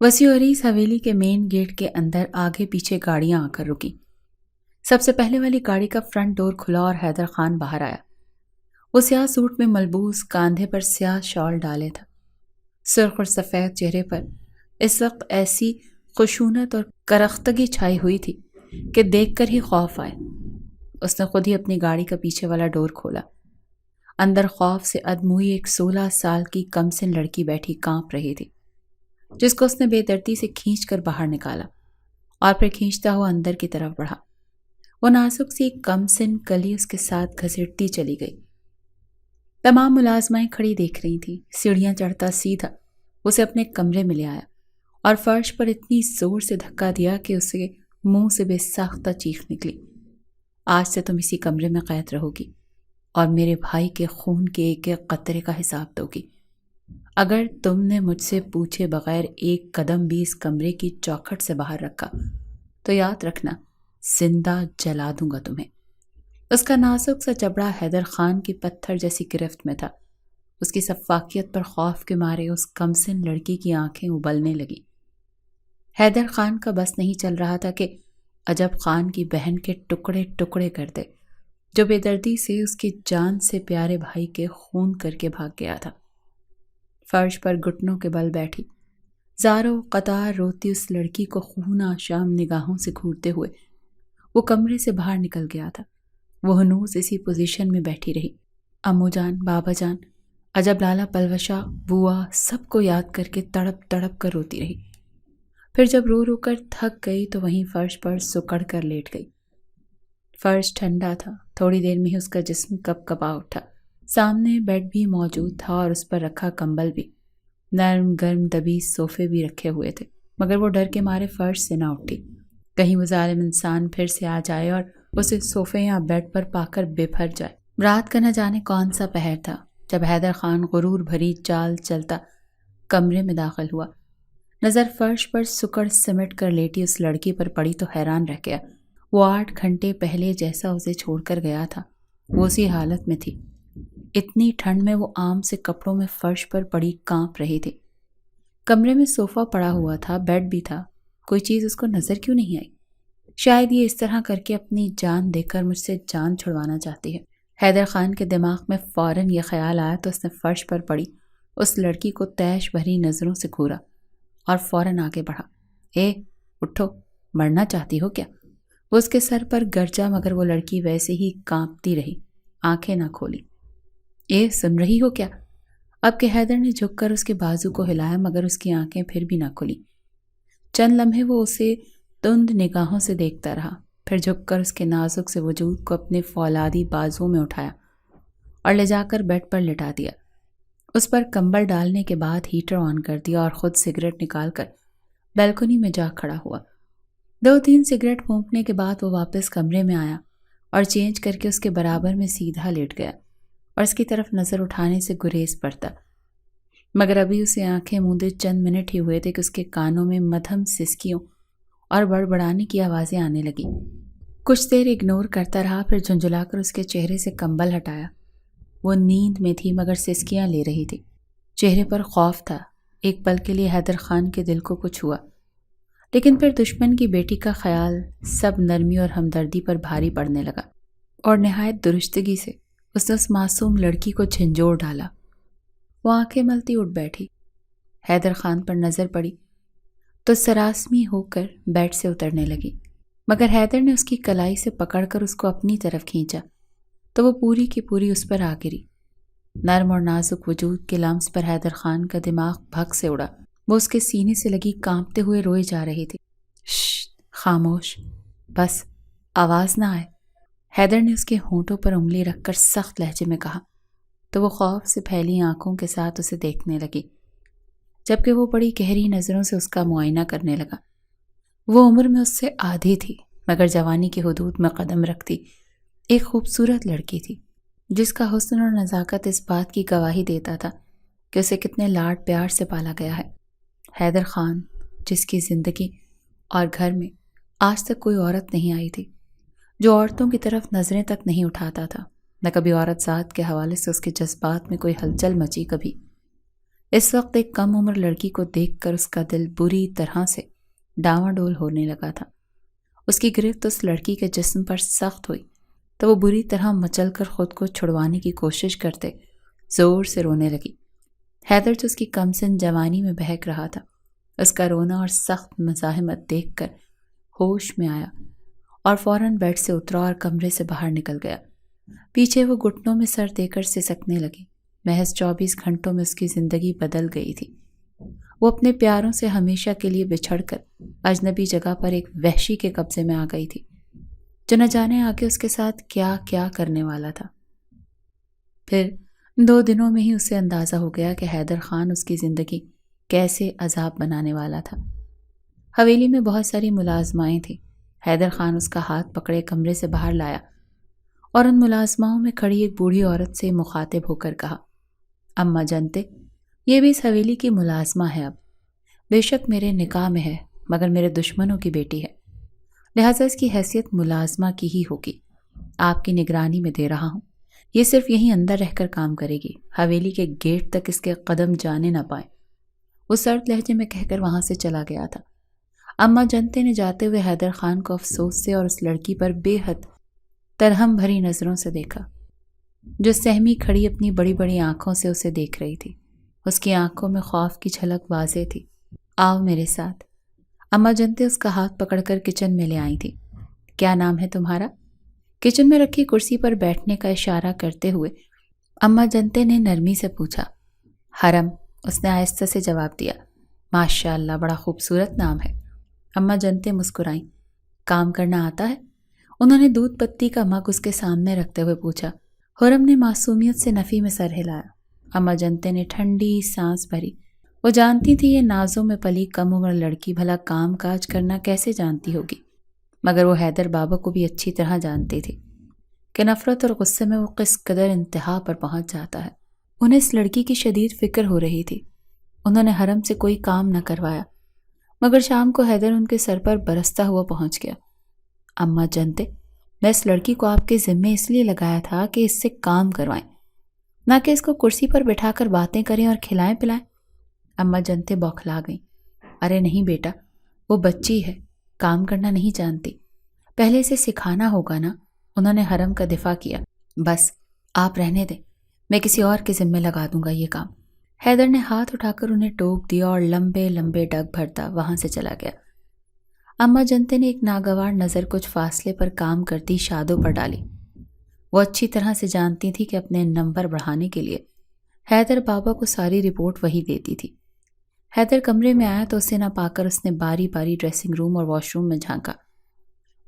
وسیع و عریض حویلی کے مین گیٹ کے اندر آگے پیچھے گاڑیاں آ کر رکی۔ سب سے پہلے والی گاڑی کا فرنٹ ڈور کھلا اور حیدر خان باہر آیا۔ وہ سیاہ سوٹ میں ملبوس، کاندھے پر سیاہ شال ڈالے تھا۔ سرخ اور سفید چہرے پر اس وقت ایسی خشونت اور کرختگی چھائی ہوئی تھی کہ دیکھ کر ہی خوف آئے۔ اس نے خود ہی اپنی گاڑی کا پیچھے والا ڈور کھولا۔ اندر خوف سے ادموئی ایک 16 سال کی کمسن لڑکی بیٹھی کانپ رہی تھی، جس کو اس نے بے دردی سے کھینچ کر باہر نکالا اور پھر کھینچتا ہوا اندر کی طرف بڑھا۔ وہ نازک سی کمسن کلی اس کے ساتھ گھسیٹتی چلی گئی۔ تمام ملازمائیں کھڑی دیکھ رہی تھیں۔ سیڑھیاں چڑھتا سیدھا اسے اپنے کمرے میں لے آیا اور فرش پر اتنی زور سے دھکا دیا کہ اسے منہ سے بے ساختہ چیخ نکلی۔ آج سے تم اسی کمرے میں قید رہو گی اور میرے بھائی کے خون کے ایک ایک قطرے کا حساب دو گی۔ اگر تم نے مجھ سے پوچھے بغیر ایک قدم بھی اس کمرے کی چوکھٹ سے باہر رکھا تو یاد رکھنا، زندہ جلا دوں گا تمہیں۔ اس کا نازک سا جبڑا حیدر خان کی پتھر جیسی گرفت میں تھا۔ اس کی شفافیت پر خوف کے مارے اس کمسن لڑکی کی آنکھیں ابلنے لگی۔ حیدر خان کا بس نہیں چل رہا تھا کہ عجب خان کی بہن کے ٹکڑے ٹکڑے کر دے، جو بے دردی سے اس کی جان سے پیارے بھائی کے خون کر کے بھاگ گیا تھا۔ فرش پر گھٹنوں کے بل بیٹھی زاروں قطار روتی اس لڑکی کو خون آشام نگاہوں سے گھورتے ہوئے وہ کمرے سے باہر نکل گیا تھا۔ وہ ہنوز اسی پوزیشن میں بیٹھی رہی۔ امو جان، بابا جان، عجب لالا، پلوشا، بوا، سب کو یاد کر کے تڑپ تڑپ کر روتی رہی۔ پھر جب رو رو کر تھک گئی تو وہیں فرش پر سکڑ کر لیٹ گئی۔ فرش ٹھنڈا تھا، تھوڑی دیر میں ہی اس کا جسم کپ کپا اٹھا۔ سامنے بیڈ بھی موجود تھا اور اس پر رکھا کمبل بھی، نرم گرم دبی صوفے بھی رکھے ہوئے تھے، مگر وہ ڈر کے مارے فرش سے نہ اٹھی، کہیں وہ ظالم انسان پھر سے آ جائے اور اسے صوفے یا بیڈ پر پا کر بے پھر جائے۔ رات کا نہ جانے کون سا پہر تھا جب حیدر خان غرور بھری چال چلتا کمرے میں داخل ہوا۔ نظر فرش پر سکڑ سمٹ کر لیٹی اس لڑکی پر پڑی تو حیران رہ گیا۔ وہ 8 گھنٹے پہلے جیسا اسے چھوڑ کر گیا تھا وہ اسی حالت میں تھی۔ اتنی ٹھنڈ میں وہ عام سے کپڑوں میں فرش پر پڑی کانپ رہی تھی۔ کمرے میں صوفہ پڑا ہوا تھا، بیڈ بھی تھا، کوئی چیز اس کو نظر کیوں نہیں آئی؟ شاید یہ اس طرح کر کے اپنی جان دے کر مجھ سے جان چھڑوانا چاہتی ہے۔ حیدر خان کے دماغ میں فوراً یہ خیال آیا تو اس نے فرش پر پڑی اس لڑکی کو تیش بھری نظروں سے گھورا اور فوراً آگے بڑھا۔ اے اٹھو، مرنا چاہتی ہو کیا؟ وہ اس کے سر پر گرجا مگر وہ لڑکی ویسے ہی کانپتی رہی، آنکھیں نہ کھولی۔ اے سن رہی ہو کیا؟ اب کہ حیدر نے جھک کر اس کے بازو کو ہلایا مگر اس کی آنکھیں پھر بھی نہ کھلی۔ چند لمحے وہ اسے تند نگاہوں سے دیکھتا رہا، پھر جھک کر اس کے نازک سے وجود کو اپنے فولادی بازوؤں میں اٹھایا اور لے جا کر بیڈ پر لٹا دیا۔ اس پر کمبل ڈالنے کے بعد ہیٹر آن کر دیا اور خود سگریٹ نکال کر بیلکنی میں جا کھڑا ہوا۔ 2-3 سگریٹ پھونکنے کے بعد وہ واپس کمرے میں آیا اور چینج کر کے اس کے برابر میں سیدھا لیٹ گیا اور اس کی طرف نظر اٹھانے سے گریز پڑتا، مگر ابھی اسے آنکھیں موندے چند منٹ ہی ہوئے تھے کہ اس کے کانوں میں مدھم سسکیوں اور بڑبڑانے کی آوازیں آنے لگی۔ کچھ دیر اگنور کرتا رہا، پھر جھنجھلا کر اس کے چہرے سے کمبل ہٹایا۔ وہ نیند میں تھی مگر سسکیاں لے رہی تھی، چہرے پر خوف تھا۔ ایک پل کے لیے حیدر خان کے دل کو کچھ ہوا، لیکن پھر دشمن کی بیٹی کا خیال سب نرمی اور ہمدردی پر بھاری پڑنے لگا اور نہایت درستگی سے اس نے اس معصوم لڑکی کو جھنجھوڑ ڈالا۔ وہ آنکھیں ملتی اٹھ بیٹھی۔ حیدر خان پر نظر پڑی تو سراسمی ہو کر بیڈ سے اترنے لگی، مگر حیدر نے اس کی کلائی سے پکڑ کر اس کو اپنی طرف کھینچا تو وہ پوری کی پوری اس پر آ گری۔ نرم اور نازک وجود کے لمس پر حیدر خان کا دماغ بھگ سے اڑا۔ وہ اس کے سینے سے لگی کانپتے ہوئے روئے جا رہی تھی۔ شش، خاموش، بس آواز نہ آئے، حیدر نے اس کے ہونٹوں پر انگلی رکھ کر سخت لہجے میں کہا، تو وہ خوف سے پھیلی آنکھوں کے ساتھ اسے دیکھنے لگی، جبکہ وہ بڑی گہری نظروں سے اس کا معائنہ کرنے لگا۔ وہ عمر میں اس سے آدھی تھی مگر جوانی کی حدود میں قدم رکھتی ایک خوبصورت لڑکی تھی، جس کا حسن اور نزاکت اس بات کی گواہی دیتا تھا کہ اسے کتنے لاڈ پیار سے پالا گیا ہے۔ حیدر خان، جس کی زندگی اور گھر میں آج تک کوئی عورت نہیں آئی تھی، جو عورتوں کی طرف نظریں تک نہیں اٹھاتا تھا، نہ کبھی عورت ذات کے حوالے سے اس کے جذبات میں کوئی ہلچل مچی کبھی، اس وقت ایک کم عمر لڑکی کو دیکھ کر اس کا دل بری طرح سے ڈاواڈول ہونے لگا تھا۔ اس کی گرفت اس لڑکی کے جسم پر سخت ہوئی تو وہ بری طرح مچل کر خود کو چھڑوانے کی کوشش کرتے زور سے رونے لگی۔ حیدر جو اس کی کم سن جوانی میں بہک رہا تھا، اس کا رونا اور سخت مزاحمت دیکھ کر ہوش میں آیا اور فوراً بیڈ سے اترا اور کمرے سے باہر نکل گیا۔ پیچھے وہ گھٹنوں میں سر دے کر سسکنے لگی۔ محض 24 گھنٹوں میں اس کی زندگی بدل گئی تھی۔ وہ اپنے پیاروں سے ہمیشہ کے لیے بچھڑ کر اجنبی جگہ پر ایک وحشی کے قبضے میں آ گئی تھی، جو نہ جانے آگے اس کے ساتھ کیا کیا کرنے والا تھا۔ پھر 2 دنوں میں ہی اسے اندازہ ہو گیا کہ حیدر خان اس کی زندگی کیسے عذاب بنانے والا تھا۔ حویلی میں بہت ساری ملازمائیں تھیں۔ حیدر خان اس کا ہاتھ پکڑے کمرے سے باہر لایا اور ان ملازماؤں میں کھڑی ایک بوڑھی عورت سے مخاطب ہو کر کہا، اماں جانتے، یہ بھی اس حویلی کی ملازمہ ہے۔ اب بے شک میرے نکاح میں ہے، مگر میرے دشمنوں کی بیٹی ہے، لہٰذا اس کی حیثیت ملازمہ کی ہی ہوگی۔ آپ کی نگرانی میں دے رہا ہوں۔ یہ صرف یہیں اندر رہ کر کام کرے گی، حویلی کے گیٹ تک اس کے قدم جانے نہ پائیں۔ وہ سرد لہجے میں کہہ کر وہاں سے چلا گیا تھا۔ اماں جنتے نے جاتے ہوئے حیدر خان کو افسوس سے اور اس لڑکی پر بے حد ترہم بھری نظروں سے دیکھا، جو سہمی کھڑی اپنی بڑی بڑی آنکھوں سے اسے دیکھ رہی تھی۔ اس کی آنکھوں میں خوف کی جھلک واضح تھی۔ آؤ میرے ساتھ۔ اماں جنتے اس کا ہاتھ پکڑ کر کچن میں لے آئی تھی۔ کیا نام ہے تمہارا؟ کچن میں رکھی کرسی پر بیٹھنے کا اشارہ کرتے ہوئے اماں جنتے نے نرمی سے پوچھا۔ حرم، اس نے آہستہ سے جواب دیا۔ ماشاء اللہ، بڑا خوبصورت نام ہے۔ اماں جنتے مسکرائیں۔ کام کرنا آتا ہے؟ انہوں نے دودھ پتی کا مگ اس کے سامنے رکھتے ہوئے پوچھا۔ حرم نے معصومیت سے نفی میں سر ہلایا۔ اماں جنتے نے ٹھنڈی سانس بھری۔ وہ جانتی تھی یہ نازوں میں پلی کم عمر لڑکی بھلا کام کاج کرنا کیسے جانتی ہوگی، مگر وہ حیدر بابا کو بھی اچھی طرح جانتی تھی کہ نفرت اور غصے میں وہ کس قدر انتہا پر پہنچ جاتا ہے۔ انہیں اس لڑکی کی شدید فکر ہو رہی تھی۔ انہوں نے حرم سے کوئی کام نہ کروایا، مگر شام کو حیدر ان کے سر پر برستا ہوا پہنچ گیا۔ اماں جانتے، میں اس لڑکی کو آپ کے ذمے اس لیے لگایا تھا کہ اس سے کام کروائیں، نہ کہ اس کو کرسی پر بٹھا کر باتیں کریں اور کھلائیں پلائیں۔ اماں جانتے بوکھلا گئیں۔ ارے نہیں بیٹا، وہ بچی ہے، کام کرنا نہیں جانتی، پہلے اسے سکھانا ہوگا نا۔ انہوں نے حرم کا دفاع کیا۔ بس آپ رہنے دیں، میں کسی اور کے ذمے لگا دوں گا یہ کام۔ حیدر نے ہاتھ اٹھا کر انہیں ٹوک دیا اور لمبے لمبے ڈگ بھرتا وہاں سے چلا گیا۔ اماں جنتے نے ایک ناگوار نظر کچھ فاصلے پر کام کرتی شادو پر ڈالی۔ وہ اچھی طرح سے جانتی تھی کہ اپنے نمبر بڑھانے کے لیے حیدر بابا کو ساری رپورٹ وہی دیتی تھی۔ حیدر کمرے میں آیا تو اسے نہ پا کر اس نے باری باری ڈریسنگ روم اور واش روم میں جھانکا،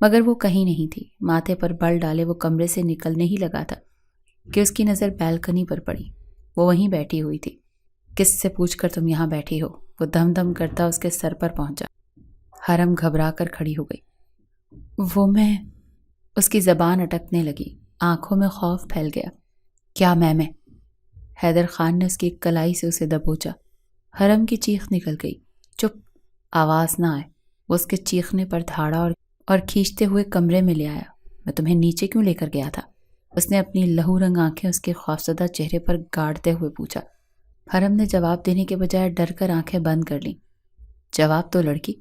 مگر وہ کہیں نہیں تھی۔ ماتھے پر بل ڈالے وہ کمرے سے نکلنے ہی لگا تھا کہ اس کی نظر بالکنی پر پڑی۔ وہ وہیں بیٹھی ہوئی تھی۔ کس سے پوچھ کر تم یہاں بیٹھی ہو؟ وہ دم دم کرتا اس کے سر پر پہنچا۔ حرم گھبرا کر کھڑی ہو گئی۔ وہ میں، اس کی زبان اٹکنے لگی، آنکھوں میں خوف پھیل گیا۔ کیا میں؟ حیدر خان نے اس کی کلائی سے اسے دبوچا۔ حرم کی چیخ نکل گئی۔ چپ، آواز نہ آئے۔ وہ اس کے چیخنے پر دھاڑا اور کھینچتے ہوئے کمرے میں لے آیا۔ میں تمہیں نیچے کیوں لے کر گیا تھا؟ اس نے اپنی لہو رنگ آنکھیں اس کے خوفزدہ چہرے پر گاڑتے ہوئے پوچھا۔ حرم نے جواب دینے کے بجائے ڈر کر آنکھیں بند کر لیں۔ جواب تو لڑکی۔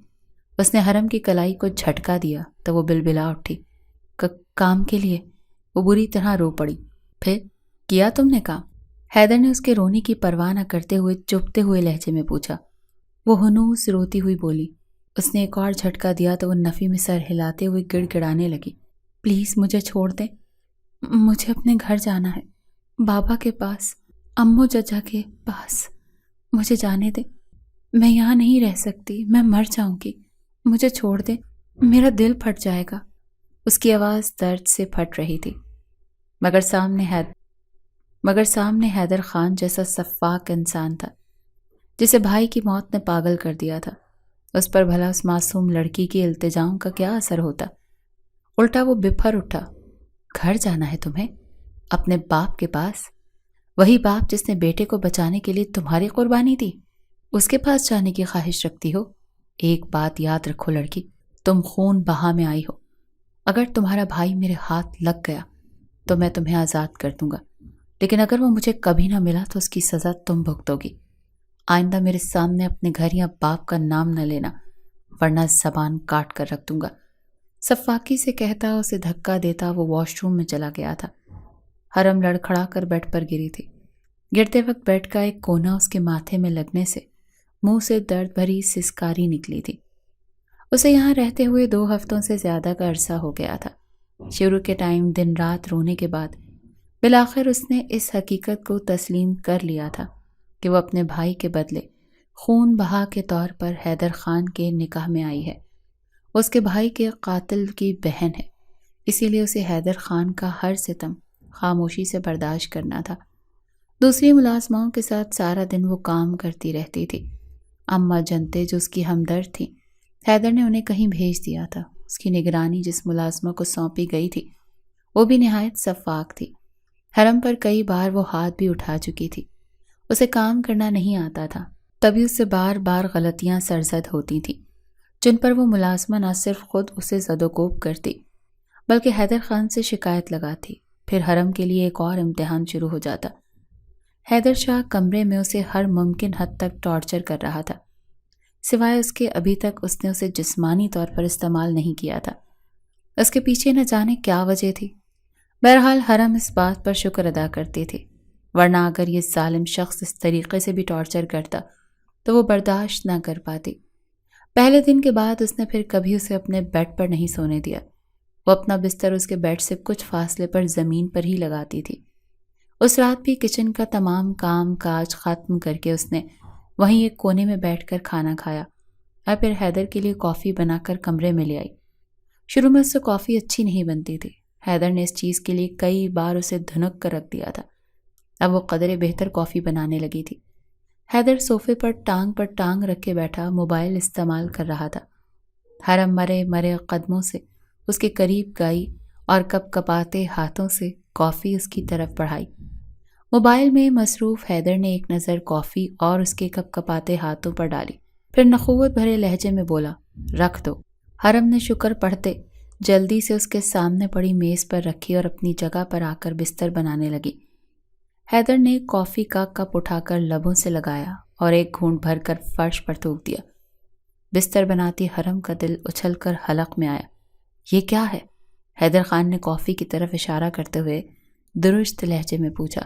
اس نے حرم کی کلائی کو جھٹکا دیا تو وہ بلبلا اٹھی۔ کام کے لیے؟ وہ بری طرح رو پڑی۔ پھر کیا تم نے کام؟ حیدر نے اس کے رونے کی پرواہ نہ کرتے ہوئے چپتے ہوئے لہجے میں پوچھا۔ وہ ہنوز روتی ہوئی بولی۔ اس نے ایک اور جھٹکا دیا تو وہ نفی میں سر ہلاتے ہوئے گڑ گڑانے لگی۔ پلیز مجھے چھوڑ دیں، مجھے اپنے گھر جانا ہے، بابا کے پاس، امو ججا کے پاس، مجھے جانے دیں، میں یہاں نہیں رہ سکتی، میں مر جاؤں گی، مجھے چھوڑ دیں، میرا دل پھٹ جائے گا۔ اس کی آواز درد سے پھٹ رہی تھی، مگر سامنے حیدر خان جیسا سفاک انسان تھا جسے بھائی کی موت نے پاگل کر دیا تھا۔ اس پر بھلا اس معصوم لڑکی کی التجاؤں کا کیا اثر ہوتا؟ الٹا وہ بپھر اٹھا۔ گھر جانا ہے تمہیں؟ اپنے باپ کے پاس؟ وہی باپ جس نے بیٹے کو بچانے کے لیے تمہاری قربانی دی، اس کے پاس جانے کی خواہش رکھتی ہو؟ ایک بات یاد رکھو لڑکی، تم خون بہا میں آئی ہو۔ اگر تمہارا بھائی میرے ہاتھ لگ گیا تو میں تمہیں آزاد کر دوں گا، لیکن اگر وہ مجھے کبھی نہ ملا تو اس کی سزا تم بھگتو گی۔ آئندہ میرے سامنے اپنے گھر یا باپ کا نام نہ لینا ورنہ زبان کاٹ کر رکھ دوں گا۔ سفاکی سے کہتا اسے دھکا دیتا وہ واش روم میں چلا گیا تھا۔ حرم لڑکھڑا کر بیڈ پر گری تھی۔ گرتے وقت بیڈ کا ایک کونا اس کے ماتھے میں لگنے سے منہ سے درد بھری سسکاری نکلی تھی۔ اسے یہاں رہتے ہوئے 2 ہفتوں سے زیادہ کا عرصہ ہو گیا تھا۔ شروع کے ٹائم دن رات رونے کے بعد بالآخر اس نے اس حقیقت کو تسلیم کر لیا تھا کہ وہ اپنے بھائی کے بدلے خون بہا کے طور پر حیدر خان کے نکاح میں آئی ہے۔ اس کے بھائی کے قاتل کی بہن ہے، اسی لیے اسے حیدر خان کا ہر ستم خاموشی سے برداشت کرنا تھا۔ دوسری ملازماؤں کے ساتھ سارا دن وہ کام کرتی رہتی تھی۔ اماں جنتے جو اس کی ہمدرد تھیں، حیدر نے انہیں کہیں بھیج دیا تھا۔ اس کی نگرانی جس ملازمہ کو سونپی گئی تھی وہ بھی نہایت شفاق تھی۔ حرم پر کئی بار وہ ہاتھ بھی اٹھا چکی تھی۔ اسے کام کرنا نہیں آتا تھا، تبھی اس سے بار بار غلطیاں سرزد ہوتی تھیں جن پر وہ ملازمہ نہ صرف خود اسے زد و کوب کرتی بلکہ حیدر خان سے شکایت لگاتی۔ پھر حرم کے لیے ایک اور امتحان شروع ہو جاتا۔ حیدر شاہ کمرے میں اسے ہر ممکن حد تک ٹارچر کر رہا تھا، سوائے اس کے ابھی تک اس نے اسے جسمانی طور پر استعمال نہیں کیا تھا۔ اس کے پیچھے نہ جانے کیا وجہ تھی۔ بہرحال حرم اس بات پر شکر ادا کرتی تھی، ورنہ اگر یہ ظالم شخص اس طریقے سے بھی ٹارچر کرتا تو وہ برداشت نہ کر پاتی۔ پہلے دن کے بعد اس نے پھر کبھی اسے اپنے بیڈ پر نہیں سونے دیا۔ وہ اپنا بستر اس کے بیڈ سے کچھ فاصلے پر زمین پر ہی لگاتی تھی۔ اس رات بھی کچن کا تمام کام کاج ختم کر کے اس نے وہیں ایک کونے میں بیٹھ کر کھانا کھایا اور پھر حیدر کے لیے کافی بنا کر کمرے میں لے آئی۔ شروع میں اس سے کافی اچھی نہیں بنتی تھی۔ حیدر نے اس چیز کے لیے کئی بار اسے دھنک کر رکھ دیا تھا۔ اب وہ قدرے بہتر کافی بنانے لگی تھی۔ حیدر صوفے پر ٹانگ رکھ کے بیٹھا موبائل استعمال کر رہا تھا۔ حرم مرے مرے قدموں سے اس کے قریب گئی اور کپ کپاتے ہاتھوں سے کافی اس کی طرف بڑھائی۔ موبائل میں مصروف حیدر نے ایک نظر کافی اور اس کے کپ کپاتے ہاتھوں پر ڈالی، پھر نخوت بھرے لہجے میں بولا، رکھ دو۔ حرم نے شکر پڑھتے جلدی سے اس کے سامنے پڑی میز پر رکھی اور اپنی جگہ پر آ کر بستر بنانے لگی۔ حیدر نے کافی کا کپ اٹھا کر لبوں سے لگایا اور ایک گھونٹ بھر کر فرش پر تھوک دیا۔ بستر بناتی حرم کا دل اچھل کر حلق میں آیا۔ یہ کیا ہے؟ حیدر خان نے کافی کی طرف اشارہ کرتے ہوئے درست لہجے میں پوچھا۔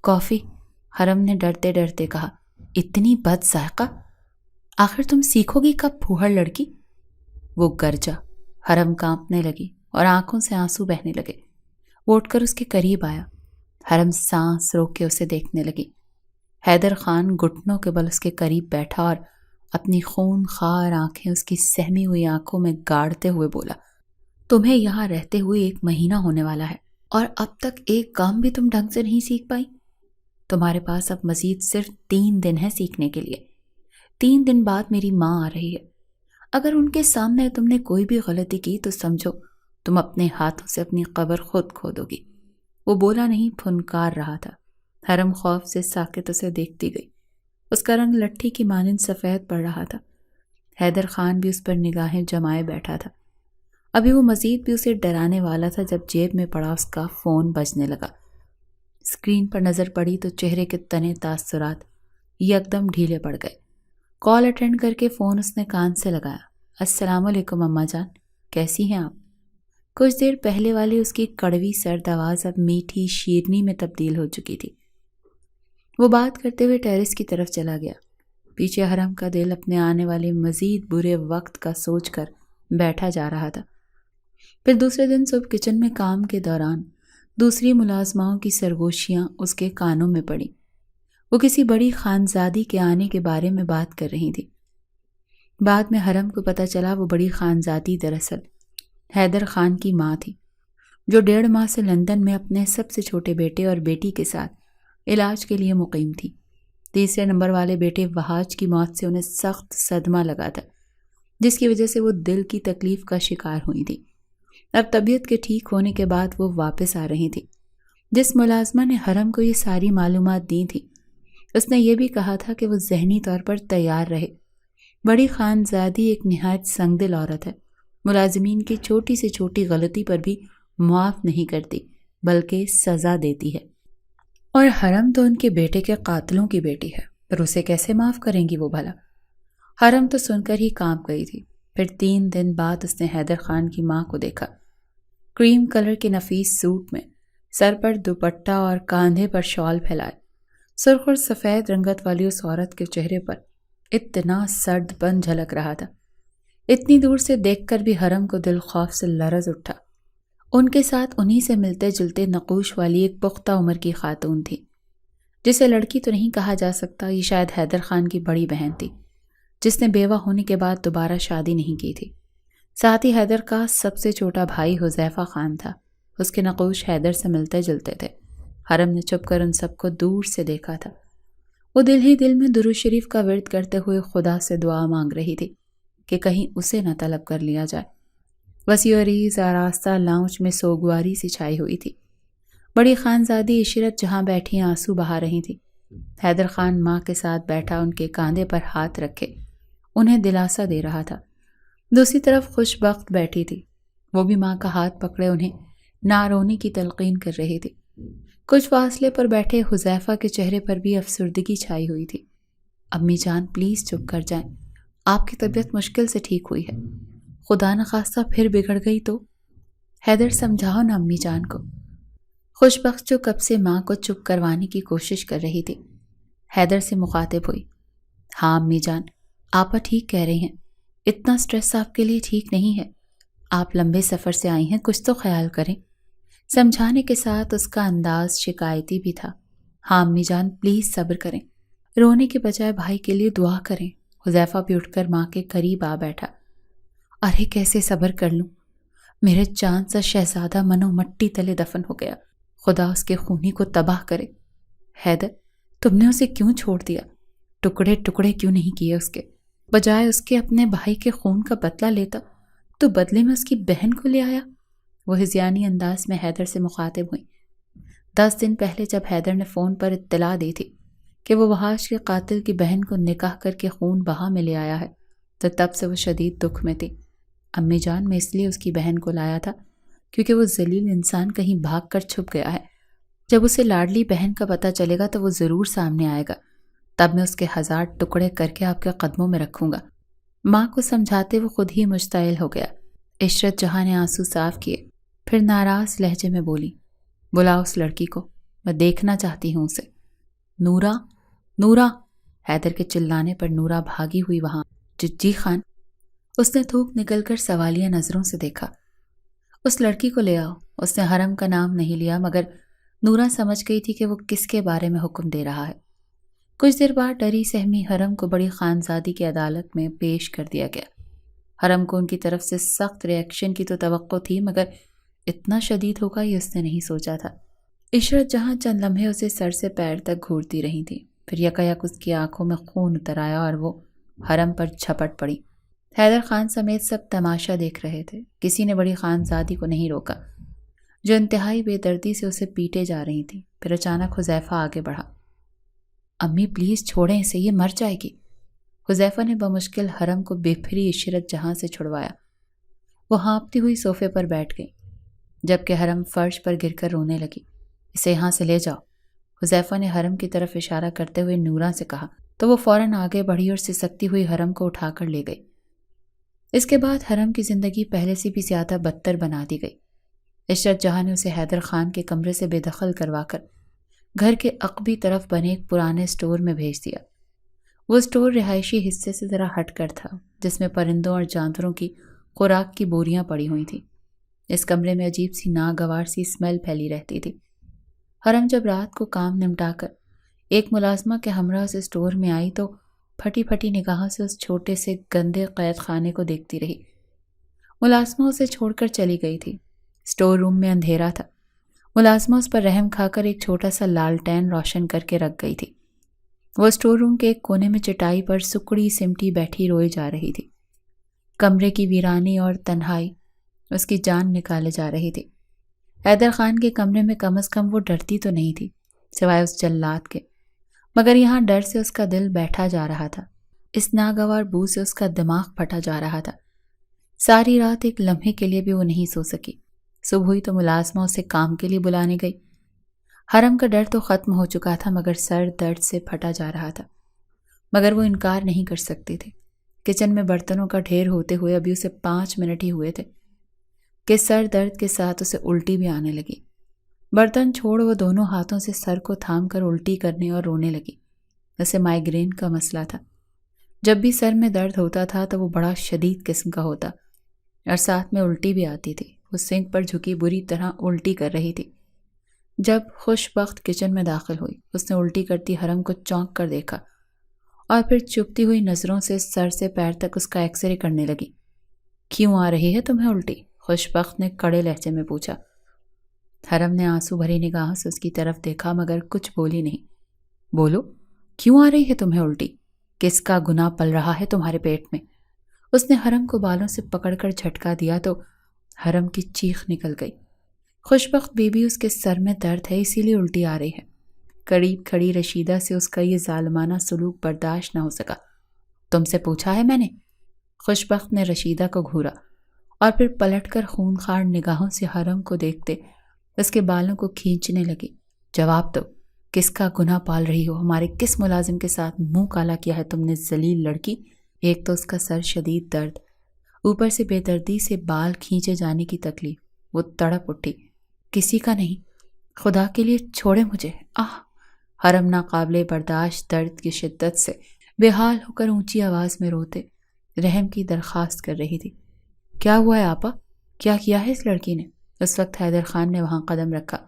کافی؟ حرم نے ڈرتے ڈرتے کہا۔ اتنی بد ذائقہ؟ آخر تم سیکھو گی کب پھوہڑ لڑکی؟ وہ گرجا۔ حرم کانپنے لگی اور آنکھوں سے آنسو بہنے لگے۔ وہ اٹھ کر اس کے قریب آیا۔ حرم سانس روک کے اسے دیکھنے لگی۔ حیدر خان گھٹنوں کے بل اس کے قریب بیٹھا اور اپنی خون خوار آنکھیں اس کی سہمی ہوئی آنکھوں میں گاڑتے ہوئے بولا، تمہیں یہاں رہتے ہوئے 1 مہینہ ہونے والا ہے اور اب تک ایک کام بھی تم ڈھنگ سے نہیں سیکھ پائی؟ تمہارے پاس اب مزید صرف 3 دن ہے سیکھنے کے لیے۔ 3 دن بعد میری ماں آ رہی ہے۔ اگر ان کے سامنے تم نے کوئی بھی غلطی کی تو سمجھو تم اپنے ہاتھوں سے اپنی قبر خود کھودو گی۔ وہ بولا نہیں، پھنکار رہا تھا۔ حرم خوف سے ساکت اسے دیکھتی گئی۔ اس کا رنگ لٹھی کی مانند سفید پڑ رہا تھا۔ حیدر خان بھی اس پر نگاہیں جمائے بیٹھا تھا۔ ابھی وہ مزید بھی اسے ڈرانے والا تھا جب جیب میں پڑا اس کا فون بجنے لگا۔ اسکرین پر نظر پڑی تو چہرے کے تنے تاثرات یکدم ڈھیلے پڑ گئے۔ کال اٹینڈ کر کے فون اس نے کان سے لگایا۔ السلام علیکم اماں جان، کیسی ہیں آپ؟ کچھ دیر پہلے والی اس کی کڑوی سرد آواز اب میٹھی شیرنی میں تبدیل ہو چکی تھی۔ وہ بات کرتے ہوئے ٹیرس کی طرف چلا گیا۔ پیچھے حرم کا دل اپنے آنے والے مزید برے وقت کا سوچ کر بیٹھا جا رہا تھا۔ پھر دوسرے دن صبح کچن میں کام کے دوران دوسری ملازماؤں کی سرگوشیاں اس کے کانوں میں پڑیں۔ وہ کسی بڑی خانزادی کے آنے کے بارے میں بات کر رہی تھی۔ بعد میں حرم کو پتہ چلا وہ بڑی خانزادی دراصل حیدر خان کی ماں تھی، جو 1.5 ماہ سے لندن میں اپنے سب سے چھوٹے بیٹے اور بیٹی کے ساتھ علاج کے لیے مقیم تھی۔ تیسرے نمبر والے بیٹے وہاج کی موت سے انہیں سخت صدمہ لگا تھا، جس کی وجہ سے وہ دل کی تکلیف کا شکار ہوئی تھی۔ اب طبیعت کے ٹھیک ہونے کے بعد وہ واپس آ رہی تھی۔ جس ملازمہ نے حرم کو یہ ساری معلومات دی تھی، اس نے یہ بھی کہا تھا کہ وہ ذہنی طور پر تیار رہے۔ بڑی خانزادی ایک نہایت سنگ دل عورت ہے، ملازمین کی چھوٹی سے چھوٹی غلطی پر بھی معاف نہیں کرتی بلکہ سزا دیتی ہے، اور حرم تو ان کے بیٹے کے قاتلوں کی بیٹی ہے۔ پر اسے کیسے معاف کریں گی وہ بھلا؟ حرم تو سن کر ہی کانپ گئی تھی۔ پھر 3 دن بعد اس نے حیدر خان کی ماں کو دیکھا، کریم کلر کے نفیس سوٹ میں، سر پر دوپٹہ اور کاندھے پر شال پھیلائے۔ سرخ اور سفید رنگت والی اس عورت کے چہرے پر اتنا سرد پن جھلک رہا تھا، اتنی دور سے دیکھ کر بھی حرم کو دل خوف سے لرز اٹھا۔ ان کے ساتھ انہی سے ملتے جلتے نقوش والی ایک پختہ عمر کی خاتون تھی، جسے لڑکی تو نہیں کہا جا سکتا، یہ شاید حیدر خان کی بڑی بہن تھی، جس نے بیوہ ہونے کے بعد دوبارہ شادی نہیں کی تھی۔ ساتھ ہی حیدر کا سب سے چھوٹا بھائی حذیفہ خان تھا، اس کے نقوش حیدر سے ملتے جلتے تھے۔ حرم نے چھپ کر ان سب کو دور سے دیکھا تھا۔ وہ دل ہی دل میں درود شریف کا ورد کرتے ہوئے خدا سے دعا مانگ رہی تھی کہ کہیں اسے نہ طلب کر لیا جائے۔ وسیع و عریض آراستہ لاؤنج میں سوگواری سی چھائی ہوئی تھی۔ بڑی خانزادی عشرت جہاں بیٹھی آنسو بہا رہی تھی۔ حیدر خان ماں کے ساتھ بیٹھا ان کے کاندھے پر ہاتھ رکھے انہیں دلاسا دے رہا تھا۔ دوسری طرف خوش بخت بیٹھی تھی، وہ بھی ماں کا ہاتھ پکڑے انہیں نہ رونے کی تلقین کر رہی تھی۔ کچھ فاصلے پر بیٹھے حذیفہ کے چہرے پر بھی افسردگی چھائی ہوئی تھی۔ امی جان پلیز چپ کر جائیں، آپ کی طبیعت مشکل سے ٹھیک ہوئی ہے، خدا نخواستہ پھر بگڑ گئی تو؟ حیدر سمجھاؤ نا امی جان کو۔ خوش بخت جو کب سے ماں کو چپ کروانے کی کوشش کر رہی تھی، حیدر سے مخاطب ہوئی۔ ہاں امی جان، آپا ٹھیک کہہ رہی ہیں، اتنا سٹریس آپ کے لیے ٹھیک نہیں ہے، آپ لمبے سفر سے آئی ہیں، کچھ تو خیال کریں۔ سمجھانے کے ساتھ اس کا انداز شکایتی بھی تھا۔ ہاں امی جان پلیز صبر کریں، رونے کے بجائے بھائی کے لیے دعا کریں۔ حذیفہ بھی اٹھ کر ماں کے قریب آ بیٹھا۔ ارے کیسے صبر کر لوں، میرے چاند سا شہزادہ منو مٹی تلے دفن ہو گیا، خدا اس کے خونی کو تباہ کرے۔ حیدر تم نے اسے کیوں چھوڑ دیا؟ ٹکڑے ٹکڑے کیوں نہیں کیے اس کے؟ بجائے اس کے اپنے بھائی کے خون کا بدلہ لیتا تو بدلے میں اس کی بہن کو لے آیا۔ وہ ہذیانی انداز میں حیدر سے مخاطب ہوئی۔ 10 دن پہلے جب حیدر نے فون پر اطلاع دی تھی کہ وہ وحاش کے قاتل کی بہن کو نکاح کر کے خون بہا میں لے آیا ہے، تو تب سے وہ شدید دکھ میں تھی۔ امی جان میں اس لیے اس کی بہن کو لایا تھا کیونکہ وہ ذلیل انسان کہیں بھاگ کر چھپ گیا ہے، جب اسے لاڈلی بہن کا پتہ چلے گا تو وہ ضرور سامنے آئے گا، تب میں اس کے 1000 ٹکڑے کر کے آپ کے قدموں میں رکھوں گا۔ ماں کو سمجھاتے وہ خود ہی مشتعل ہو گیا۔ عشرت جہاں نے آنسو صاف کیے، پھر ناراض لہجے میں بولی، بلاؤ اس لڑکی کو، میں دیکھنا چاہتی ہوں اسے۔ نورا، نورا! حیدر کے چلانے پر نورا بھاگی ہوئی وہاں۔ جی خان! اس نے تھوک نکل کر سوالیہ نظروں سے دیکھا۔ اس لڑکی کو لے آؤ۔ اس نے حرم کا نام نہیں لیا، مگر نورا سمجھ گئی تھی کہ وہ کس کے بارے میں حکم دے رہا ہے۔ کچھ دیر بعد ڈری سہمی حرم کو بڑی خانزادی کی عدالت میں پیش کر دیا گیا۔ حرم کو ان کی طرف سے سخت ری ایکشن کی تو توقع تھی، مگر اتنا شدید ہوگا یہ اس نے نہیں سوچا تھا۔ عشرت جہاں چند لمحے اسے سر سے پیر تک گھورتی رہی تھی، پھر یکایک اس کی آنکھوں میں خون اتر آیا اور وہ حرم پر جھپٹ پڑی۔ حیدر خان سمیت سب تماشا دیکھ رہے تھے، کسی نے بڑی خانزادی کو نہیں روکا، جو انتہائی بے دردی سے اسے پیٹے جا رہی تھی۔ پھر اچانک حذیفہ آگے بڑھا۔ امی پلیز چھوڑیں اسے، یہ مر جائے گی۔ حذیفہ نے بمشکل حرم کو بے پھری عشرت جہاں سے چھڑوایا۔ وہ ہانپتی ہوئی صوفے پر بیٹھ گئی، جبکہ حرم فرش پر گر کر رونے لگی۔ اسے یہاں سے لے جاؤ، حذیفہ نے حرم کی طرف اشارہ کرتے ہوئے نورا سے کہا، تو وہ فوراً آگے بڑھی اور سسکتی ہوئی حرم کو اٹھا کر لے گئی۔ اس کے بعد حرم کی زندگی پہلے سے بھی زیادہ بدتر بنا دی گئی۔ عشرت جہاں نے اسے حیدر خان کے کمرے سے بے دخل کروا کر گھر کے عقبی طرف بنے ایک پرانے اسٹور میں بھیج دیا۔ وہ اسٹور رہائشی حصے سے ذرا ہٹ کر تھا، جس میں پرندوں اور جانوروں کی خوراک کی بوریاں پڑی ہوئی تھیں۔ اس کمرے میں عجیب سی ناگوار سی اسمیل پھیلی رہتی تھی۔ حرم جب رات کو کام نمٹا کر ایک ملازمہ کے ہمراہ سے اسٹور میں آئی تو پھٹی پھٹی نگاہوں سے اس چھوٹے سے گندے قید خانے کو دیکھتی رہی۔ ملازمہ اسے چھوڑ کر چلی گئی تھی۔ اسٹور روم میں اندھیرا تھا۔ ملازمہ اس پر رحم کھا کر ایک چھوٹا سا لالٹین روشن کر کے رکھ گئی تھی۔ وہ اسٹور روم کے ایک کونے میں چٹائی پر سکڑی سمٹی بیٹھی روئی جا رہی تھی۔ کمرے کی ویرانی اور تنہائی اس کی جان نکالے جا رہی تھی۔ حیدر خان کے کمرے میں کم از کم وہ ڈرتی تو نہیں تھی، سوائے اس جلاد کے، مگر یہاں ڈر سے اس کا دل بیٹھا جا رہا تھا۔ اس ناگوار بو سے اس کا دماغ پھٹا جا رہا تھا۔ ساری رات ایک لمحے کے لیے بھی وہ نہیں سو سکی۔ صبح ہوئی تو ملازمہ اسے کام کے لیے بلانے گئی۔ حرم کا ڈر تو ختم ہو چکا تھا، مگر سر درد سے پھٹا جا رہا تھا۔ مگر وہ انکار نہیں کر سکتی تھی۔ کچن میں برتنوں کا ڈھیر ہوتے ہوئے ابھی اسے 5 منٹ ہی ہوئے تھے کہ سر درد کے ساتھ اسے الٹی بھی آنے لگی۔ برتن چھوڑ وہ دونوں ہاتھوں سے سر کو تھام کر الٹی کرنے اور رونے لگی۔ اسے مائیگرین کا مسئلہ تھا۔ جب بھی سر میں درد ہوتا تھا تو وہ بڑا شدید قسم کا ہوتا اور ساتھ میں الٹی بھی آتی تھی۔ وہ سنک پر جھکی بری طرح الٹی کر رہی تھی۔ جب خوش بخت کچن میں داخل ہوئی، اس نے الٹی کرتی حرم کو چونک کر دیکھا اور پھر چپتی ہوئی نظروں سے سر سے پیر تک اس کا ایکس رے کرنے لگی۔ کیوں آ رہی ہے تمہیں الٹی؟ خوش بخت نے کڑے لہجے میں پوچھا۔ حرم نے آنسو بھری نگاہوں سے اس کی طرف دیکھا مگر کچھ بولی نہیں۔ بولو، کیوں آ رہی ہے تمہیں الٹی؟ کس کا گناہ پل رہا ہے تمہارے پیٹ میں؟ اس نے حرم کو بالوں سے پکڑ کر جھٹکا دیا تو حرم کی چیخ نکل گئی۔ خوشبخت بی بی اس کے سر میں درد ہے اسی لیے الٹی آ رہی ہے۔ قریب کھڑی رشیدہ سے اس کا یہ ظالمانہ سلوک برداشت نہ ہو سکا۔ تم سے پوچھا ہے میں نے؟ خوشبخت نے رشیدہ کو گھورا اور پھر پلٹ کر خونخوار نگاہوں سے حرم کو دیکھتے اس کے بالوں کو کھینچنے لگی۔ جواب دو، کس کا گناہ پال رہی ہو؟ ہمارے کس ملازم کے ساتھ منہ کالا کیا ہے تم نے ذلیل لڑکی؟ ایک تو اس کا سر شدید درد، اوپر سے بے دردی سے بال کھینچے جانے کی تکلیف۔ وہ تڑپ اٹھی۔ کسی کا نہیں، خدا کے لیے چھوڑے مجھے۔ آہ! حرم ناقابل برداشت درد کی شدت سے بے حال ہو کر اونچی آواز میں روتے رحم کی درخواست کر رہی تھی۔ کیا ہوا ہے آپا؟ کیا کیا ہے اس لڑکی نے؟ اس وقت حیدر خان نے وہاں قدم رکھا۔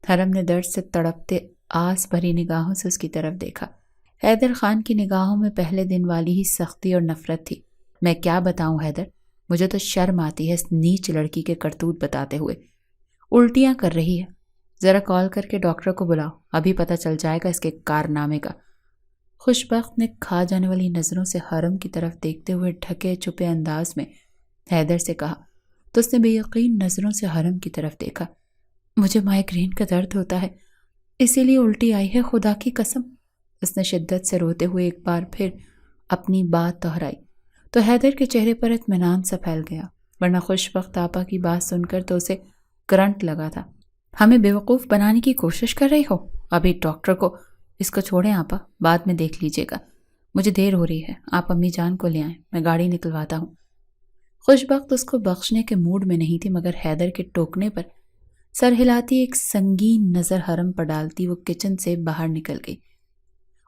حرم نے درد سے تڑپتے آس بھری نگاہوں سے اس کی طرف دیکھا۔ حیدر خان کی نگاہوں میں پہلے دن والی ہی سختی اور نفرت تھی۔ میں کیا بتاؤں حیدر، مجھے تو شرم آتی ہے اس نیچ لڑکی کے کرتوت بتاتے ہوئے۔ الٹیاں کر رہی ہے، ذرا کال کر کے ڈاکٹر کو بلاؤ، ابھی پتہ چل جائے گا اس کے کارنامے کا۔ خوشبخت نے کھا جانے والی نظروں سے حرم کی طرف دیکھتے ہوئے ڈھکے چھپے انداز میں حیدر سے کہا تو اس نے بے یقین نظروں سے حرم کی طرف دیکھا۔ مجھے مائیگرین کا درد ہوتا ہے اسی لیے الٹی آئی ہے، خدا کی قسم۔ اس نے شدت سے روتے ہوئے ایک بار پھر اپنی بات دہرائی تو حیدر کے چہرے پر اطمینان سا پھیل گیا، ورنہ خوشبخت آپا کی بات سن کر تو اسے کرنٹ لگا تھا۔ ہمیں بیوقوف بنانے کی کوشش کر رہی ہو؟ ابھی ڈاکٹر کو اس کو چھوڑیں آپا، بعد میں دیکھ لیجیے گا، مجھے دیر ہو رہی ہے، آپ امی جان کو لے آئیں، میں گاڑی نکلواتا ہوں۔ خوشبخت اس کو بخشنے کے موڈ میں نہیں تھی مگر حیدر کے ٹوکنے پر سر ہلاتی ایک سنگین نظر حرم پر ڈالتی وہ کچن سے باہر نکل گئی۔